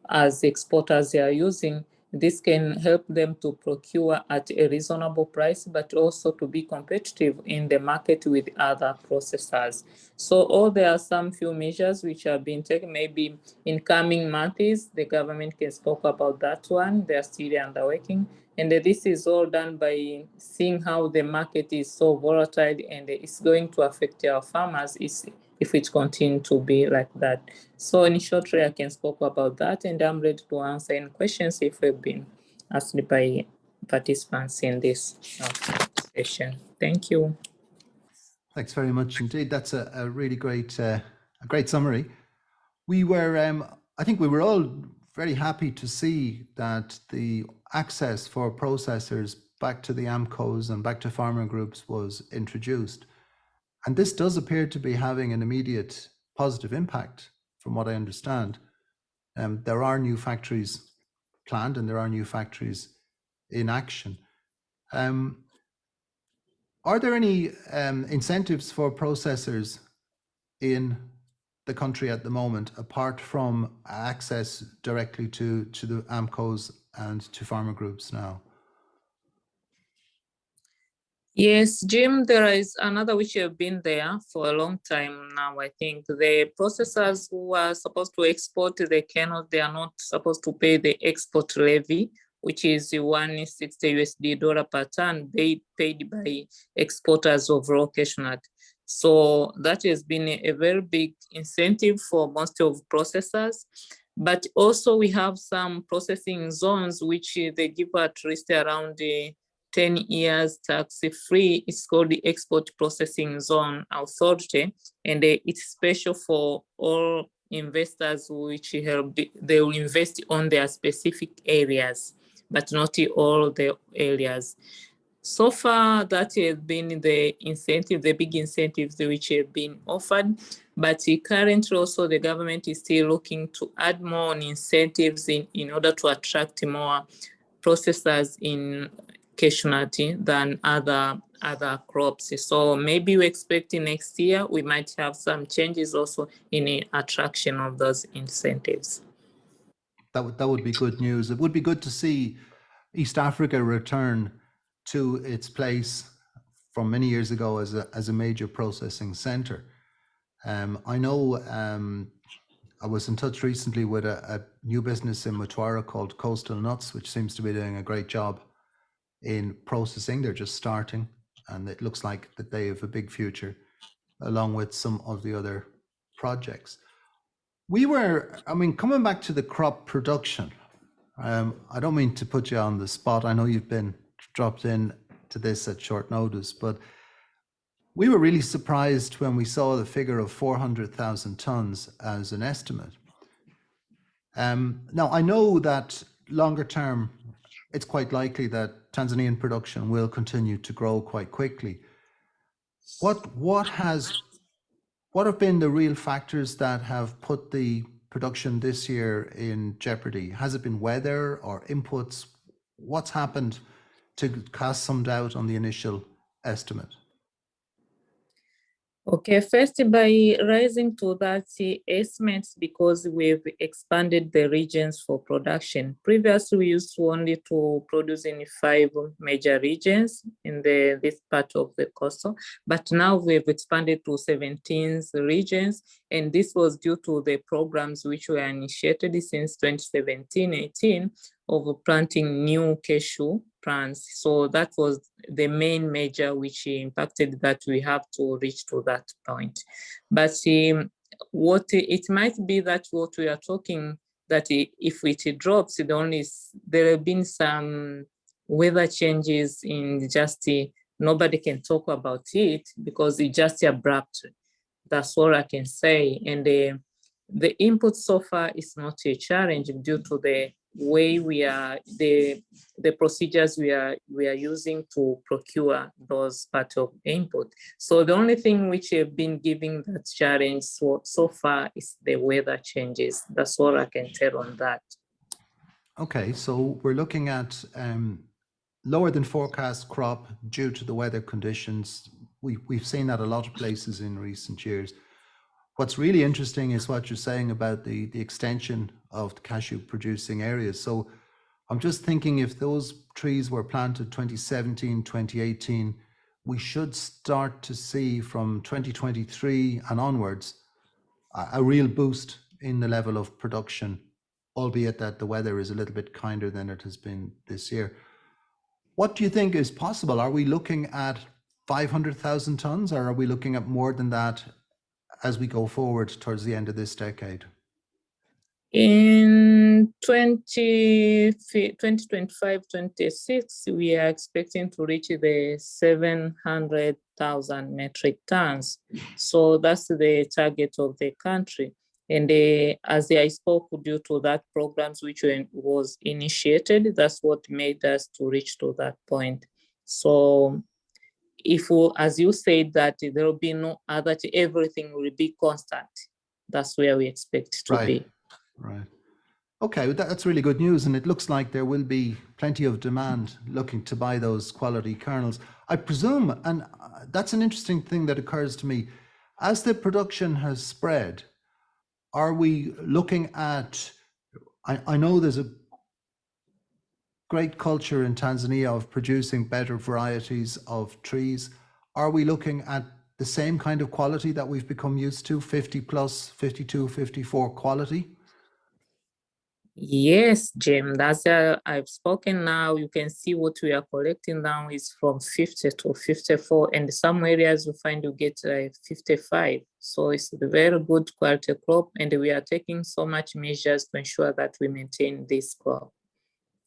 as exporters they are using. This can help them to procure at a reasonable price, but also to be competitive in the market with other processors. So there are some few measures which have been taken. Maybe in coming months, the government can talk about that one. They are still underworking. And this is all done by seeing how the market is so volatile and it's going to affect our farmers if it continues to be like that. So in short, I can speak about that, and I'm ready to answer any questions if we've been asked by participants in this session. Thank you. Thanks very much indeed. That's a really great summary. We were, I think we were all very happy to see that the access for processors back to the AMCOs and back to farmer groups was introduced. And this does appear to be having an immediate positive impact, from what I understand. There are new factories planned and there are new factories in action. Are there any incentives for processors in the country at the moment, apart from access directly to the AMCOs and to farmer groups now? Yes, Jim, there is another which have been there for a long time now. I think the processors who are supposed to export, they are not supposed to pay the export levy, which is $160 per ton, paid by exporters of raw cashew nut. So that has been a very big incentive for most of processors. But also we have some processing zones which they give at least around 10 years tax-free. It's called the Export Processing Zone Authority, and it's special for all investors which they will invest on their specific areas, but not all the areas. So far, that has been the incentive, the big incentives which have been offered. But currently also the government is still looking to add more incentives in order to attract more processors in cashew nut than other crops. So maybe we're expecting next year we might have some changes also in the attraction of those incentives. That would be good news. It would be good to see East Africa return to its place from many years ago as a major processing center. I know I was in touch recently with a new business in Mtwara called Coastal Nuts, which seems to be doing a great job in processing. They're just starting, and it looks like that they have a big future, along with some of the other projects. Coming back to the crop production, I don't mean to put you on the spot. I know you've been dropped in to this at short notice, but we were really surprised when we saw the figure of 400,000 tons as an estimate. Now, I know that longer term, it's quite likely that Tanzanian production will continue to grow quite quickly. What have been the real factors that have put the production this year in jeopardy? Has it been weather or inputs? What's happened to cast some doubt on the initial estimate? Okay, first by rising to that estimates, because we've expanded the regions for production. Previously, we used to only to produce in 5 major regions in this part of the coastal, but now we've expanded to 17 regions, and this was due to the programs which were initiated since 2017-18 of planting new cashew plants. So that was the main major which impacted that we have to reach to that point. But what it might be that what we are talking, that if it drops, there have been some weather changes in just, nobody can talk about it because it's just abrupt. That's all I can say. And the input so far is not a challenge due to the way the procedures we are using to procure those part of input. So the only thing which have been giving that challenge so far is the weather changes. That's all I can tell on that. Okay, so we're looking at lower than forecast crop due to the weather conditions, We've seen that a lot of places in recent years. What's really interesting is what you're saying about the extension of the cashew producing areas. So I'm just thinking if those trees were planted 2017, 2018, we should start to see from 2023 and onwards a real boost in the level of production, albeit that the weather is a little bit kinder than it has been this year. What do you think is possible? Are we looking at 500,000 tons, or are we looking at more than that as we go forward towards the end of this decade? In 2025-26, we are expecting to reach the 700,000 metric tons. So that's the target of the country. And as I spoke, due to that programs which was initiated, that's what made us to reach to that point. So if we, as you said, that there will be no other, everything will be constant. That's where we expect to be. Right. Okay, that's really good news, and it looks like there will be plenty of demand looking to buy those quality kernels. I presume, and that's an interesting thing that occurs to me, as the production has spread, are we looking at, I know there's a great culture in Tanzania of producing better varieties of trees. Are we looking at the same kind of quality that we've become used to, 50 plus, 52, 54 quality? Yes, Jim, that's I've spoken now. You can see what we are collecting now is from 50 to 54, and some areas you find you get 55. So it's a very good quality crop, and we are taking so much measures to ensure that we maintain this crop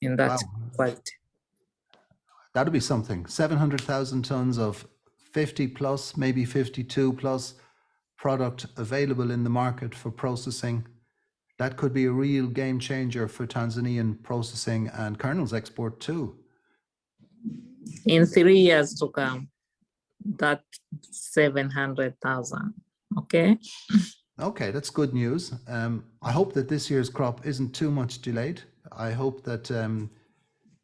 in that quality. That'll be something. 700,000 tons of 50 plus, maybe 52 plus product available in the market for processing. That could be a real game changer for Tanzanian processing and kernels export too. In 3 years to come, that 700,000, okay? Okay, that's good news. I hope that this year's crop isn't too much delayed. I hope that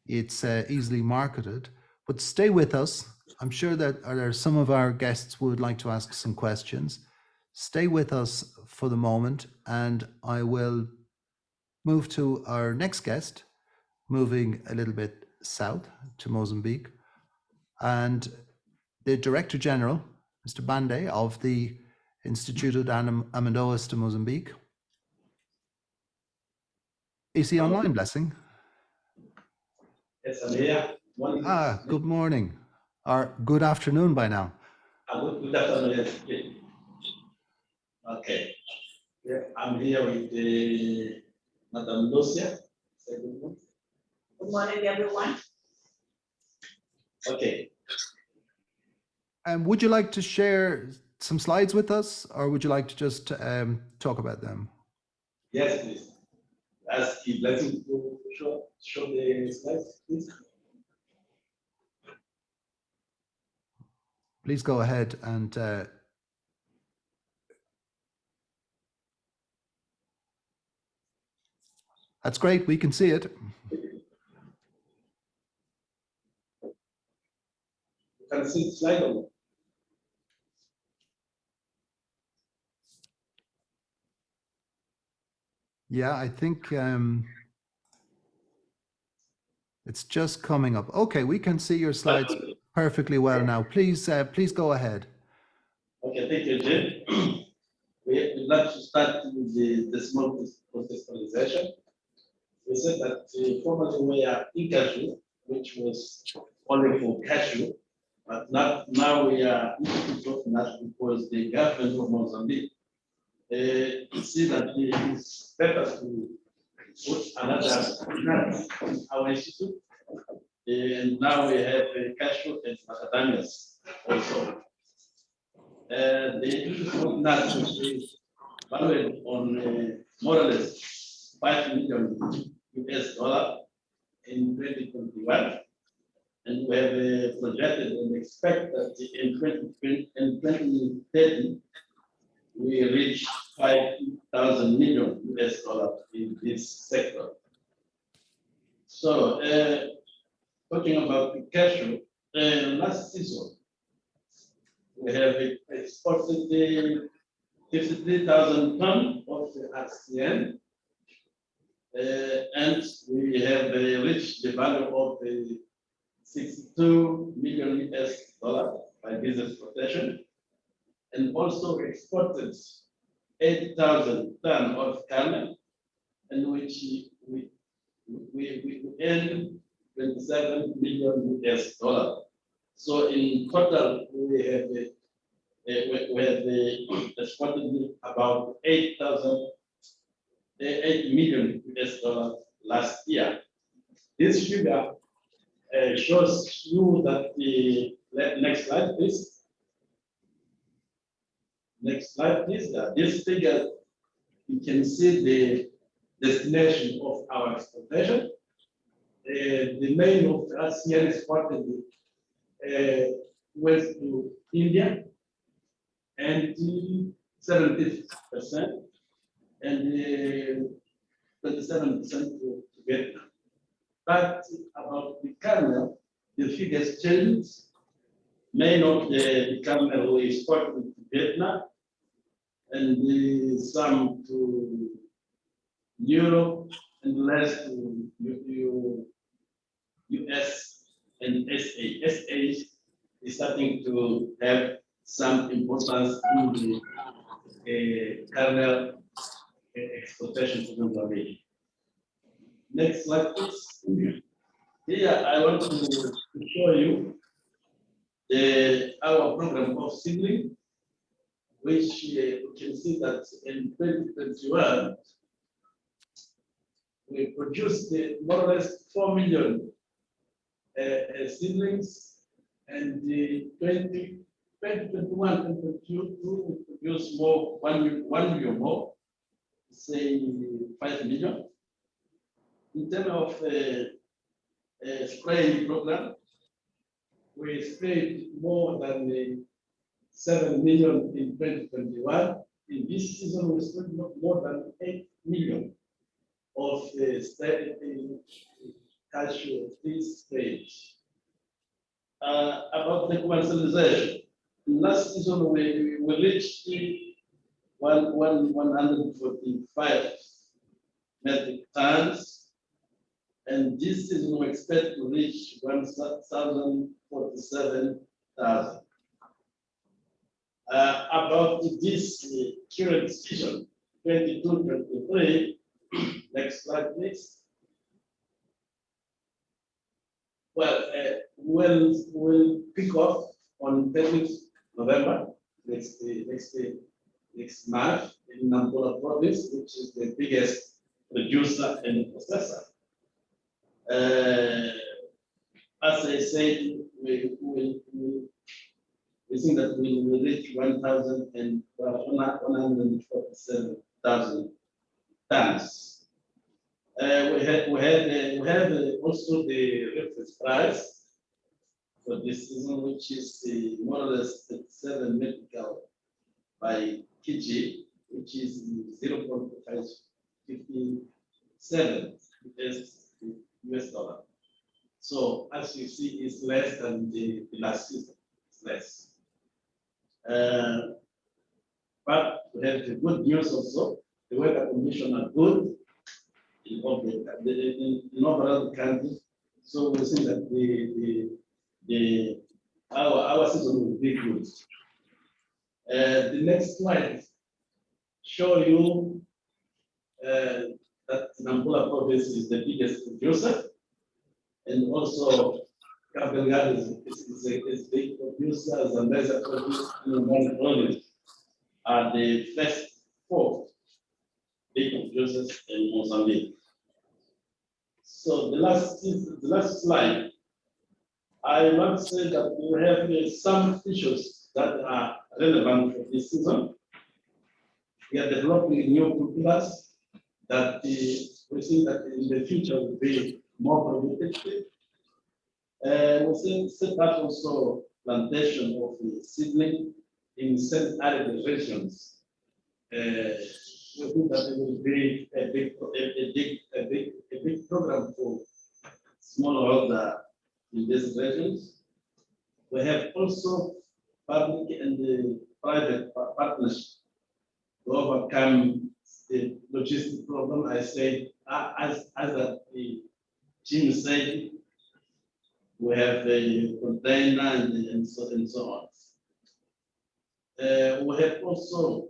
it's easily marketed, but stay with us. I'm sure that there are some of our guests would like to ask some questions. Stay with us for the moment, and I will move to our next guest, moving a little bit south to Mozambique, and the Director General, Mr. Bande, of the Instituto de Amendoas de Mozambique. Is he online, Blessing? Yes, I'm here. Ah, good morning, or good afternoon by now. Good afternoon. Yes. Okay. Yeah, I'm here with Madam Lucia. Good morning, everyone. Okay. Would you like to share some slides with us, or would you like to just talk about them? Yes, please. Ask the Blessing to show the slides, please. Please go ahead and that's great. We can see it. You can see the slide on it. Yeah, I think it's just coming up. Okay, we can see your slides perfectly well now. Please, please go ahead. Okay, thank you, Jim. We'd like to start with the small contextualization. We said that formerly we are in cashew, which was only for cashew, but now we are talking that because the government of Mozambique see that it's better to put another plant in our institute, and now we have cashew and macadamias also. The institute nut is valued on more or less $5 million US in 2021, and we have projected and expect that in 2030 we reach $5,000 million US in this sector. So, talking about the cashew, last season we have exported the 53,000 tons of the RCN, and we have reached the value of the 62 million US dollars by business protection, and also exported 8,000 tons of kernel, and which we earn 27 million US dollars. So in total, we have exported about 8 million US dollars last year. This figure shows you that the next slide, please. Next slide, please. This figure, you can see the destination of our exportation. The main of the ASEAN exported went to India, and 70%, and 27% to Vietnam. But about the kernel, the figures changed. Main of the kernel we exported to Vietnam, and some to Europe, and less to US and SA. SA is starting to have some importance in the kernel exportation to Mozambique. Next slide, please. Here, I want to show you our program of seedling, which you can see that in 2021, we produced more or less 4 million seedlings, and the 2021 and 2022 we produced more, 1 million more, say 5 million. In terms of spraying program, we sprayed more than 7 million in 2021. In this season, we sprayed more than 8 million of cashew sprayed. About the commercialization, last season we reached 145 metric tons. And this season we expect to reach 1,047,000. About this current season, 22-23, next slide, please. Well, we'll pick off on 10th November, next month in Nampula province, which is the biggest producer and processor. As I said, we think that we will reach 147,000 tons. We have also the reference price for this season, which is more or less 37 metrical by kg, which is 0.557 US dollar. So as you see, it's less than the last season. It's less. But we have the good news also. The weather conditions are good in overall the country. So we see that our season will be good. The next slide show you that Nampula province is the biggest producer, and also Cabo Delgado is a big producer. Zambezi province and Mali province are the first 4 big producers in Mozambique. So the last slide, I want to say that we have some issues that are relevant for this season. We are developing new cultivars that we think that in the future will be more productive. We set up also plantation of the seedling in certain arid regions. We think that it will be a big program for smallholder in these regions. We have also public and the private partnership to overcome the logistic problem. I say, as the Jim said, we have a container and so on. We have also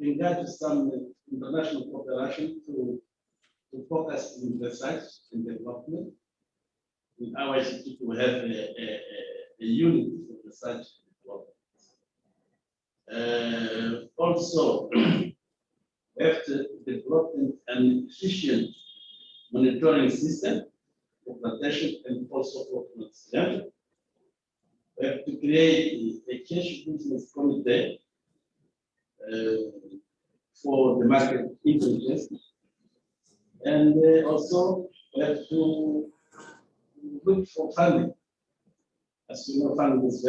engaged some international cooperation to focus in research and development. In our institute, we have a unit for research and development. Also, we have to develop an efficient monitoring system for plantation and also for conservation. We have to create a cash business committee for the market intelligence. And also we have to look for funding. As you know, funding is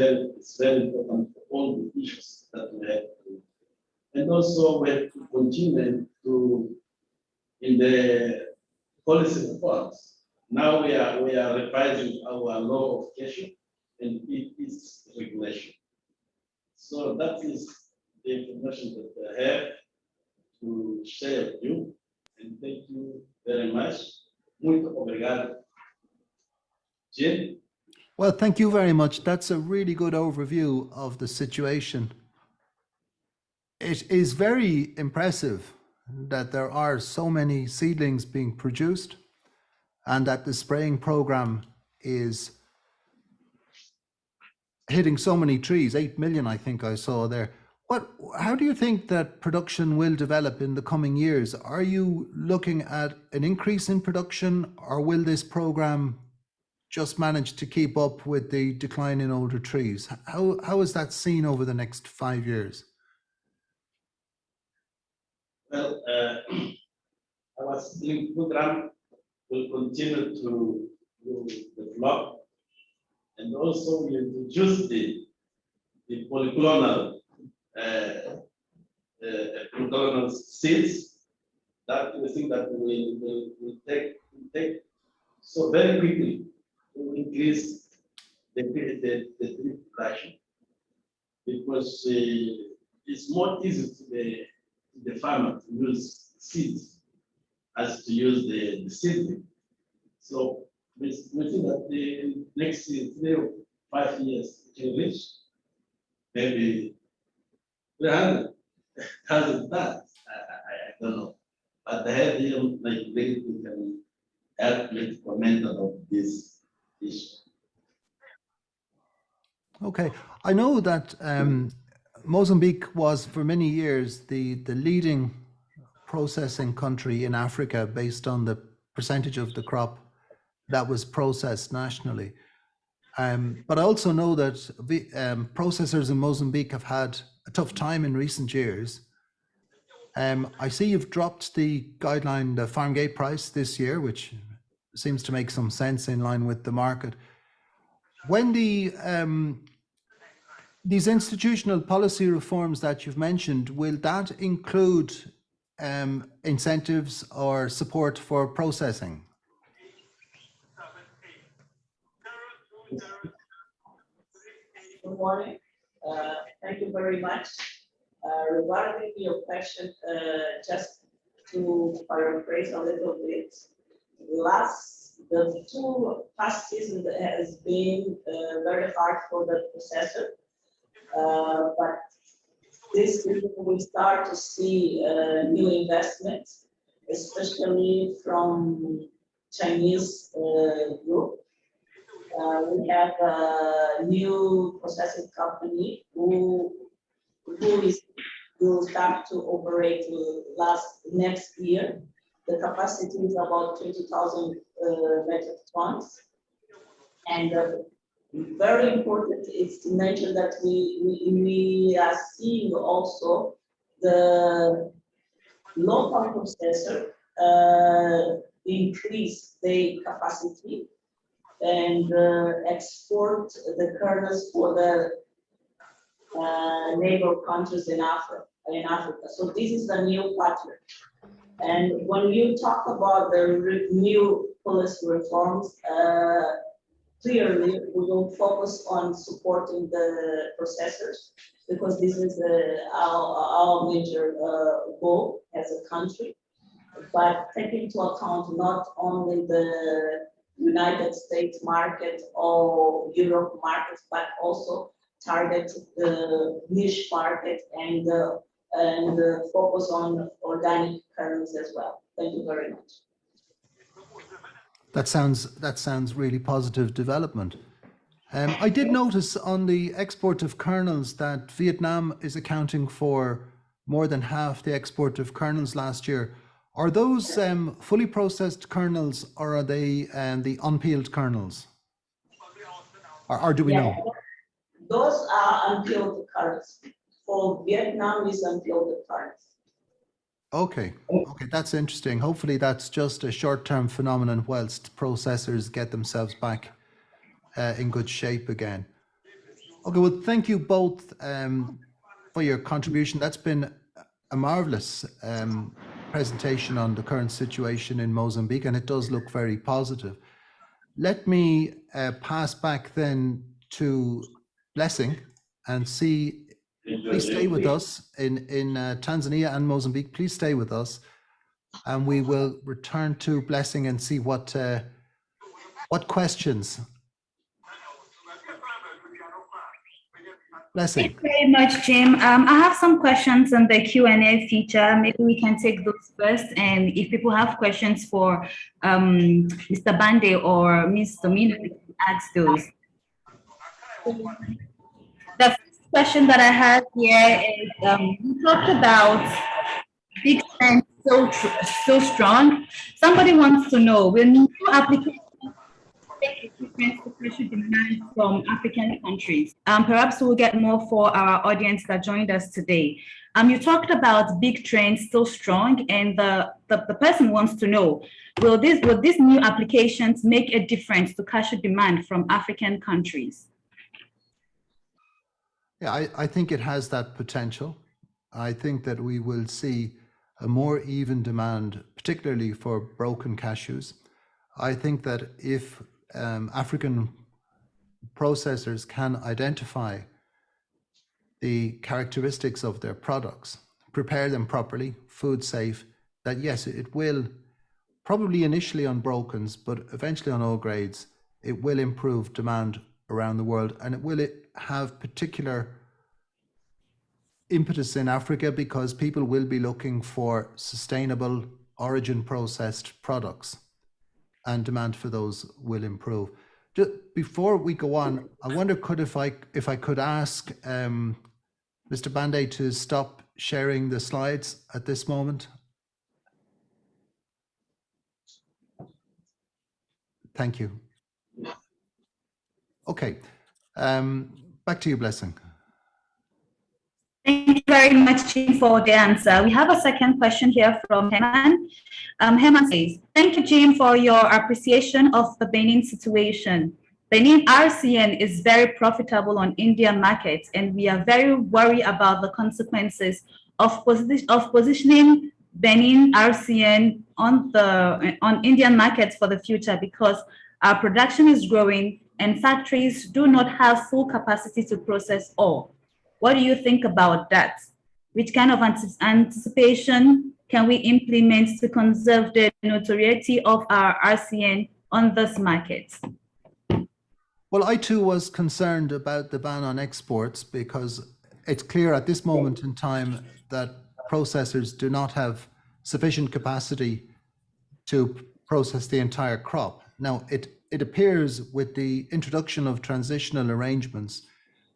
very important for all the issues that we have. And also we have to continue to, in the policy reforms. Now we are revising our law of cash and its regulation. So that is the information that I have to share with you. And thank you very much. Muito obrigado. Jim? Well, thank you very much. That's a really good overview of the situation. It is very impressive that there are so many seedlings being produced and that the spraying program is hitting so many trees, 8 million, I think I saw there. How do you think that production will develop in the coming years? Are you looking at an increase in production, or will this program just manage to keep up with the decline in older trees? How is that seen over the next 5 years? Well, our seedling program will continue to develop, and also we introduce the polyclonal polyclonal seeds that we think that will take so very quickly to increase the tree production, because it's more easy to the farmer to use seeds as to use the seedling. So we think that the next 3 or 5 years we can reach maybe 300,000 tons. I don't know, but the head here, like we can help me to comment on this issue. Okay, I know that Mozambique was for many years the leading processing country in Africa based on the percentage of the crop that was processed nationally. But I also know that processors in Mozambique have had a tough time in recent years. I see you've dropped the guideline, the farm gate price this year, which seems to make some sense in line with the market. When these institutional policy reforms that you've mentioned, will that include incentives or support for processing? Good morning. Thank you very much. Regarding your question, just to paraphrase a little bit, the 2 past seasons has been very hard for the processor, but this season we start to see new investments, especially from Chinese group. We have a new processing company who will start to operate next year. The capacity is about 20,000 metric tons. And very important is to mention that we are seeing also the local processor increase their capacity and export the kernels for the neighbor countries in Africa. So this is the new pattern. And when you talk about the new policy reforms, clearly, we will focus on supporting the processors because this is our major goal as a country. But take into account not only the United States market or Europe markets, but also target the niche market and focus on organic kernels as well. Thank you very much. That sounds really positive development. I did notice on the export of kernels that Vietnam is accounting for more than half the export of kernels last year. Are those fully processed kernels, or are they the unpeeled kernels? Or do we know? Those are unpeeled kernels. For Vietnam, is unpeeled kernels. Okay, that's interesting. Hopefully that's just a short-term phenomenon whilst processors get themselves back in good shape again. Okay, well, thank you both for your contribution. That's been a marvelous presentation on the current situation in Mozambique, and it does look very positive. Let me pass back then to Blessing and see. Please stay with us in Tanzania and Mozambique. Please stay with us, and we will return to Blessing and see what questions. Blessing. Thank you very much, Jim. I have some questions on the Q&A feature. Maybe we can take those first. And if people have questions for Mr. Bande or Ms. Domino, we can ask those. The first question that I have here is, we talked about big trends so strong. Somebody wants to know, will new applications make a difference to pressure demand from African countries? Perhaps we'll get more for our audience that joined us today. You talked about big trends still strong, and the person wants to know, will these new applications make a difference to cashew demand from African countries? Yeah, I think it has that potential. I think that we will see a more even demand, particularly for broken cashews. I think that if African processors can identify the characteristics of their products, prepare them properly, food safe, that yes, it will probably initially on brokens, but eventually on all grades, it will improve demand around the world, and it will have particular impetus in Africa because people will be looking for sustainable origin processed products, and demand for those will improve. Just before we go on, I wonder if I could ask Mr. Bande to stop sharing the slides at this moment. Thank you. Okay, back to you, Blessing. Thank you very much, Jim, for the answer. We have a second question here from Heman. Heman says, thank you, Jim, for your appreciation of the Benin situation. Benin RCN is very profitable on Indian markets, and we are very worried about the consequences of positioning Benin RCN on Indian markets for the future, because our production is growing and factories do not have full capacity to process all. What do you think about that? Which kind of anticipation can we implement to conserve the notoriety of our RCN on this market? Well, I too was concerned about the ban on exports because it's clear at this moment in time that processors do not have sufficient capacity to process the entire crop. Now, it appears with the introduction of transitional arrangements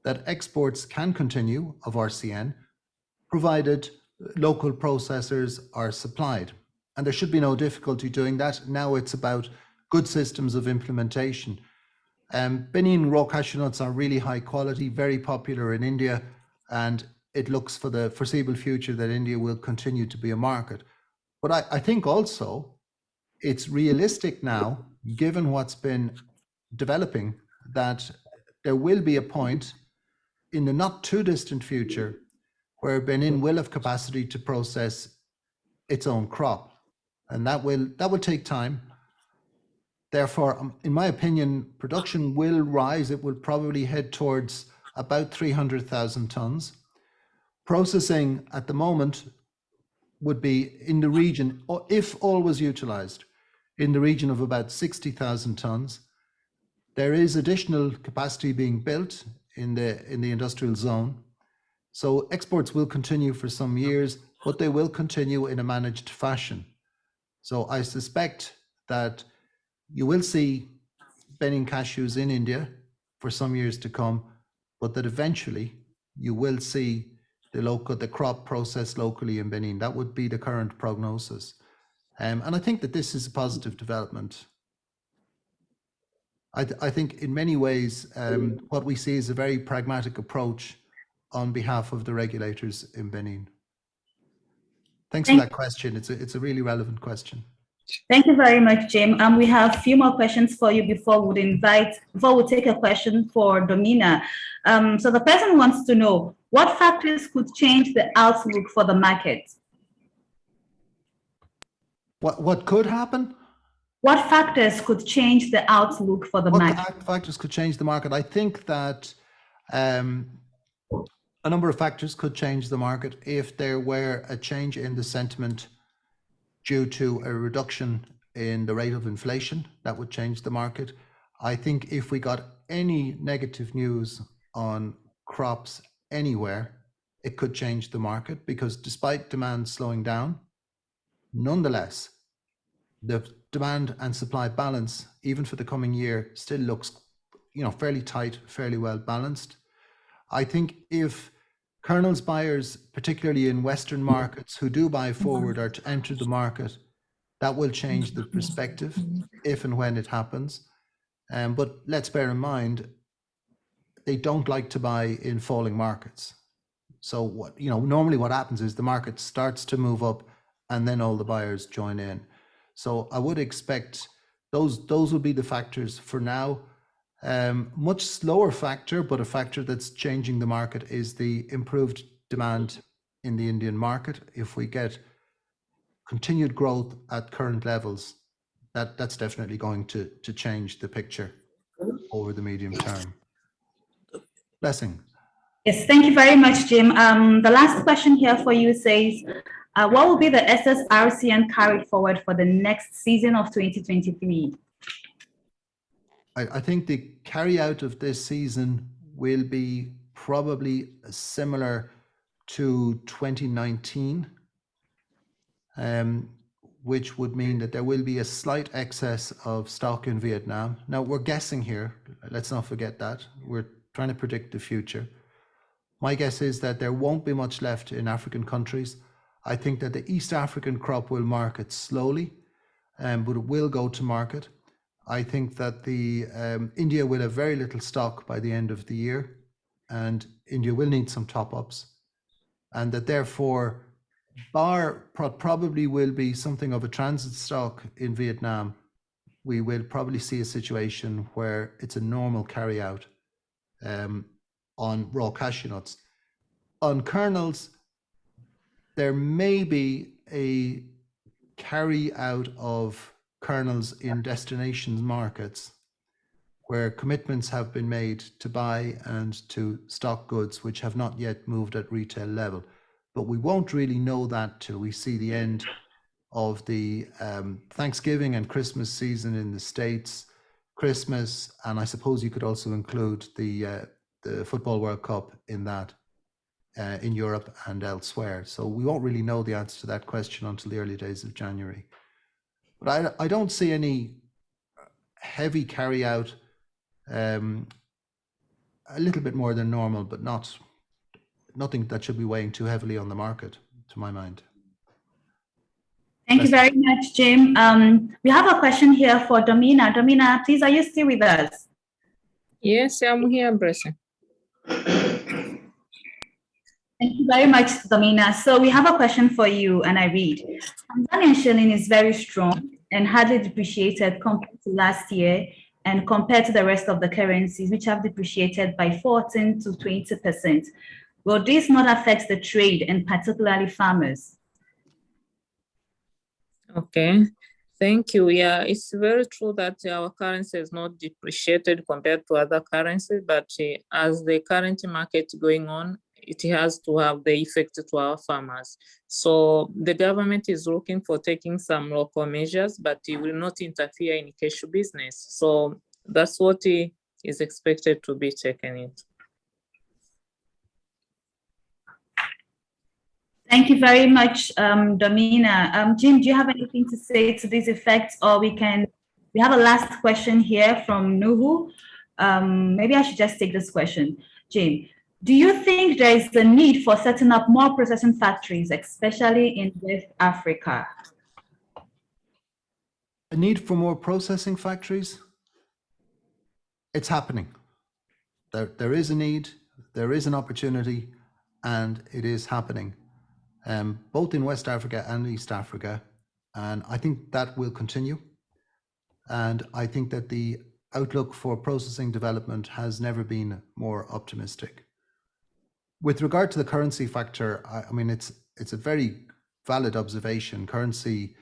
that exports can continue of RCN, provided local processors are supplied. And there should be no difficulty doing that. Now it's about good systems of implementation. Benin raw cashew nuts are really high quality, very popular in India, and it looks for the foreseeable future that India will continue to be a market. But I think also it's realistic now, given what's been developing, that there will be a point in the not too distant future where Benin will have capacity to process its own crop. And that will take time. Therefore, in my opinion, production will rise. It will probably head towards about 300,000 tons. Processing at the moment would be in the region, if all was utilized, in the region of about 60,000 tons. There is additional capacity being built in the industrial zone. So exports will continue for some years, but they will continue in a managed fashion. So I suspect that you will see Benin cashews in India for some years to come, but that eventually you will see the crop processed locally in Benin. That would be the current prognosis. And I think that this is a positive development. I think in many ways, what we see is a very pragmatic approach on behalf of the regulators in Benin. Thanks for that question. It's a really relevant question. Thank you very much, Jim. We have a few more questions for you before we take a question for Domina. So the person wants to know, what factors could change the outlook for the market? What could happen? What factors could change the outlook for the market? What factors could change the market? I think that a number of factors could change the market if there were a change in the sentiment due to a reduction in the rate of inflation. That would change the market. I think if we got any negative news on crops anywhere, it could change the market, because despite demand slowing down, nonetheless, the demand and supply balance, even for the coming year, still looks, fairly tight, fairly well balanced. I think if kernels buyers, particularly in Western markets, who do buy forward are to enter the market, that will change the perspective if and when it happens. But let's bear in mind, they don't like to buy in falling markets. So normally what happens is the market starts to move up and then all the buyers join in. So I would expect those would be the factors for now. Much slower factor, but a factor that's changing the market, is the improved demand in the Indian market. If we get continued growth at current levels, that's definitely going to change the picture over the medium term. Blessing. Yes, thank you very much, Jim. The last question here for you says, what will be the SSRCN carried forward for the next season of 2023? I think the carry out of this season will be probably similar to 2019, which would mean that there will be a slight excess of stock in Vietnam. Now, we're guessing here. Let's not forget that. We're trying to predict the future. My guess is that there won't be much left in African countries. I think that the East African crop will market slowly, but it will go to market. I think that India will have very little stock by the end of the year, and India will need some top-ups, and that therefore probably will be something of a transit stock in Vietnam. We will probably see a situation where it's a normal carry-out on raw cashew nuts. On kernels, there may be a carry out of kernels in destination markets where commitments have been made to buy and to stock goods which have not yet moved at retail level. But we won't really know that till we see the end of the Thanksgiving and Christmas season in the States, Christmas, and I suppose you could also include the Football World Cup in that. In Europe and elsewhere. So we won't really know the answer to that question until the early days of January. But I don't see any heavy carry out, a little bit more than normal, but nothing that should be weighing too heavily on the market, to my mind. Thank you very much, Jim. We have a question here for Domina. Domina, please, are you still with us? Yes, I'm here, Blessing. Thank you very much, Domina. So we have a question for you, and I read. Tanzanian shilling is very strong and hardly depreciated compared to last year and compared to the rest of the currencies, which have depreciated by 14 to 20%. Will this not affect the trade and particularly farmers? Okay. Thank you. Yeah, it's very true that our currency is not depreciated compared to other currencies, but as the current market going on, it has to have the effect to our farmers. So the government is looking for taking some local measures, but it will not interfere in cashew business. So that's what is expected to be taken in. Thank you very much, Domina. Jim, do you have anything to say to this effect, or we have a last question here from Nuhu. Maybe I should just take this question. Jim, do you think there is a need for setting up more processing factories, especially in West Africa? A need for more processing factories? It's happening. There is a need, there is an opportunity, and it is happening, both in West Africa and East Africa. And I think that will continue. And I think that the outlook for processing development has never been more optimistic. With regard to the currency factor, I mean, it's a very valid observation. Currency,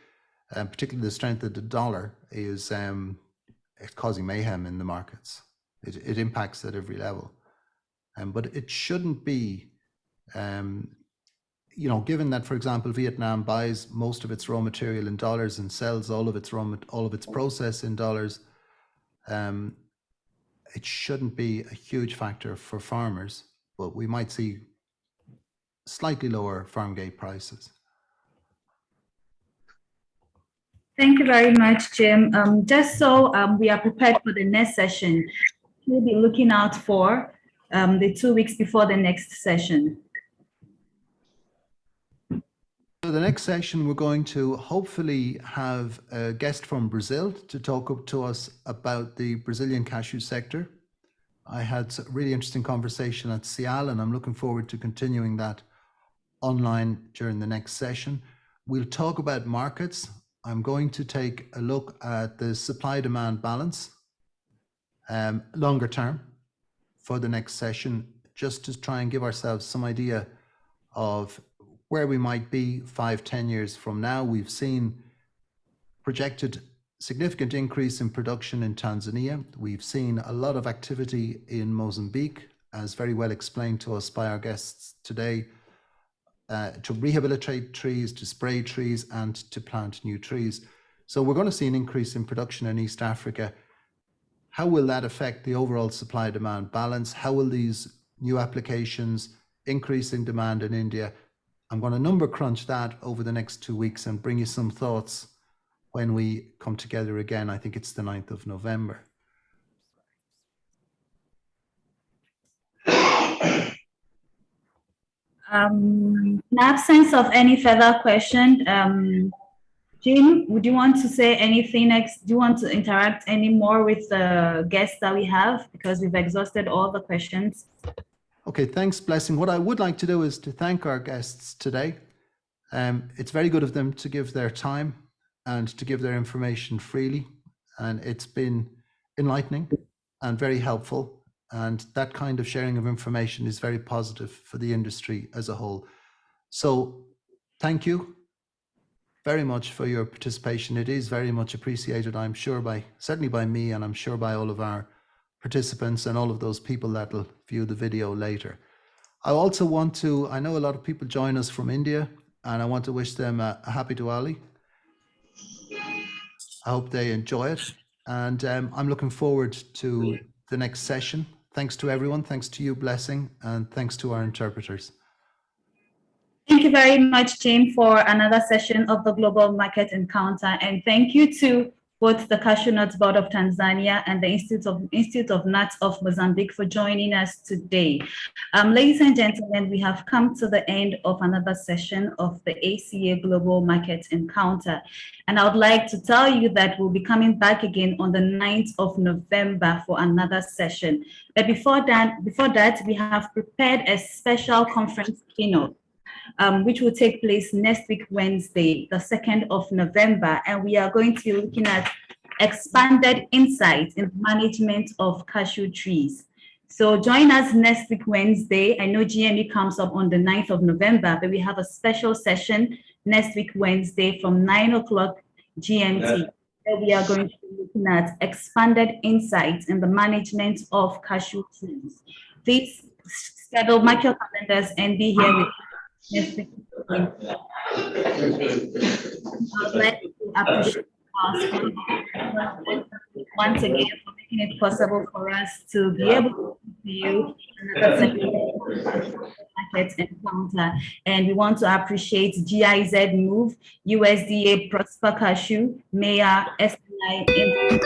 particularly the strength of the dollar, is it's causing mayhem in the markets. It impacts at every level. But it shouldn't be, given that, for example, Vietnam buys most of its raw material in dollars and sells all of its process in dollars, it shouldn't be a huge factor for farmers, but we might see slightly lower farm gate prices. Thank you very much, Jim. Just so we are prepared for the next session, we'll be looking out for the 2 weeks before the next session. So the next session, we're going to hopefully have a guest from Brazil to talk to us about the Brazilian cashew sector. I had a really interesting conversation at Cial, and I'm looking forward to continuing that online during the next session. We'll talk about markets. I'm going to take a look at the supply-demand balance longer term for the next session, just to try and give ourselves some idea of where we might be 5-10 years from now. We've seen projected significant increase in production in Tanzania. We've seen a lot of activity in Mozambique, as very well explained to us by our guests today, to rehabilitate trees, to spray trees, and to plant new trees. So we're going to see an increase in production in East Africa. How will that affect the overall supply-demand balance? How will these new applications increase in demand in India? I'm going to number crunch that over the next 2 weeks and bring you some thoughts when we come together again. I think it's the 9th of November. In absence of any further question, Jim, would you want to say anything next? Do you want to interact any more with the guests that we have? Because we've exhausted all the questions. Okay, thanks, Blessing. What I would like to do is to thank our guests today. It's very good of them to give their time and to give their information freely. And it's been enlightening and very helpful. And that kind of sharing of information is very positive for the industry as a whole. So thank you very much for your participation. It is very much appreciated, I'm sure, certainly by me, and I'm sure by all of our participants and all of those people that will view the video later. I also want to, I know a lot of people join us from India, and I want to wish them a happy Diwali. I hope they enjoy it. And I'm looking forward to the next session. Thanks to everyone. Thanks to you, Blessing, and thanks to our interpreters. Thank you very much, Jim, for another session of the Global Market Encounter. And thank you to both the Cashew Nuts Board of Tanzania and the Institute of Nuts of Mozambique for joining us today. Ladies and gentlemen, we have come to the end of another session of the ACA Global Market Encounter. And I would like to tell you that we'll be coming back again on the 9th of November for another session. But before that, we have prepared a special conference keynote, which will take place next week, Wednesday, the 2nd of November. And we are going to be looking at expanded insights in management of cashew trees. So join us next week, Wednesday. I know GME comes up on the 9th of November, but we have a special session next week, Wednesday from 9 o'clock GMT. Where we are going to be looking at expanded insights in the management of cashew trees. Please schedule, mark your calendars, and be here with next week. I would like to appreciate our speakers once again for making it possible for us to be able to speak to you another session market encounter. And we want to appreciate GIZ Move, USDA Prosper Cashew, Mayor SLI Cashew.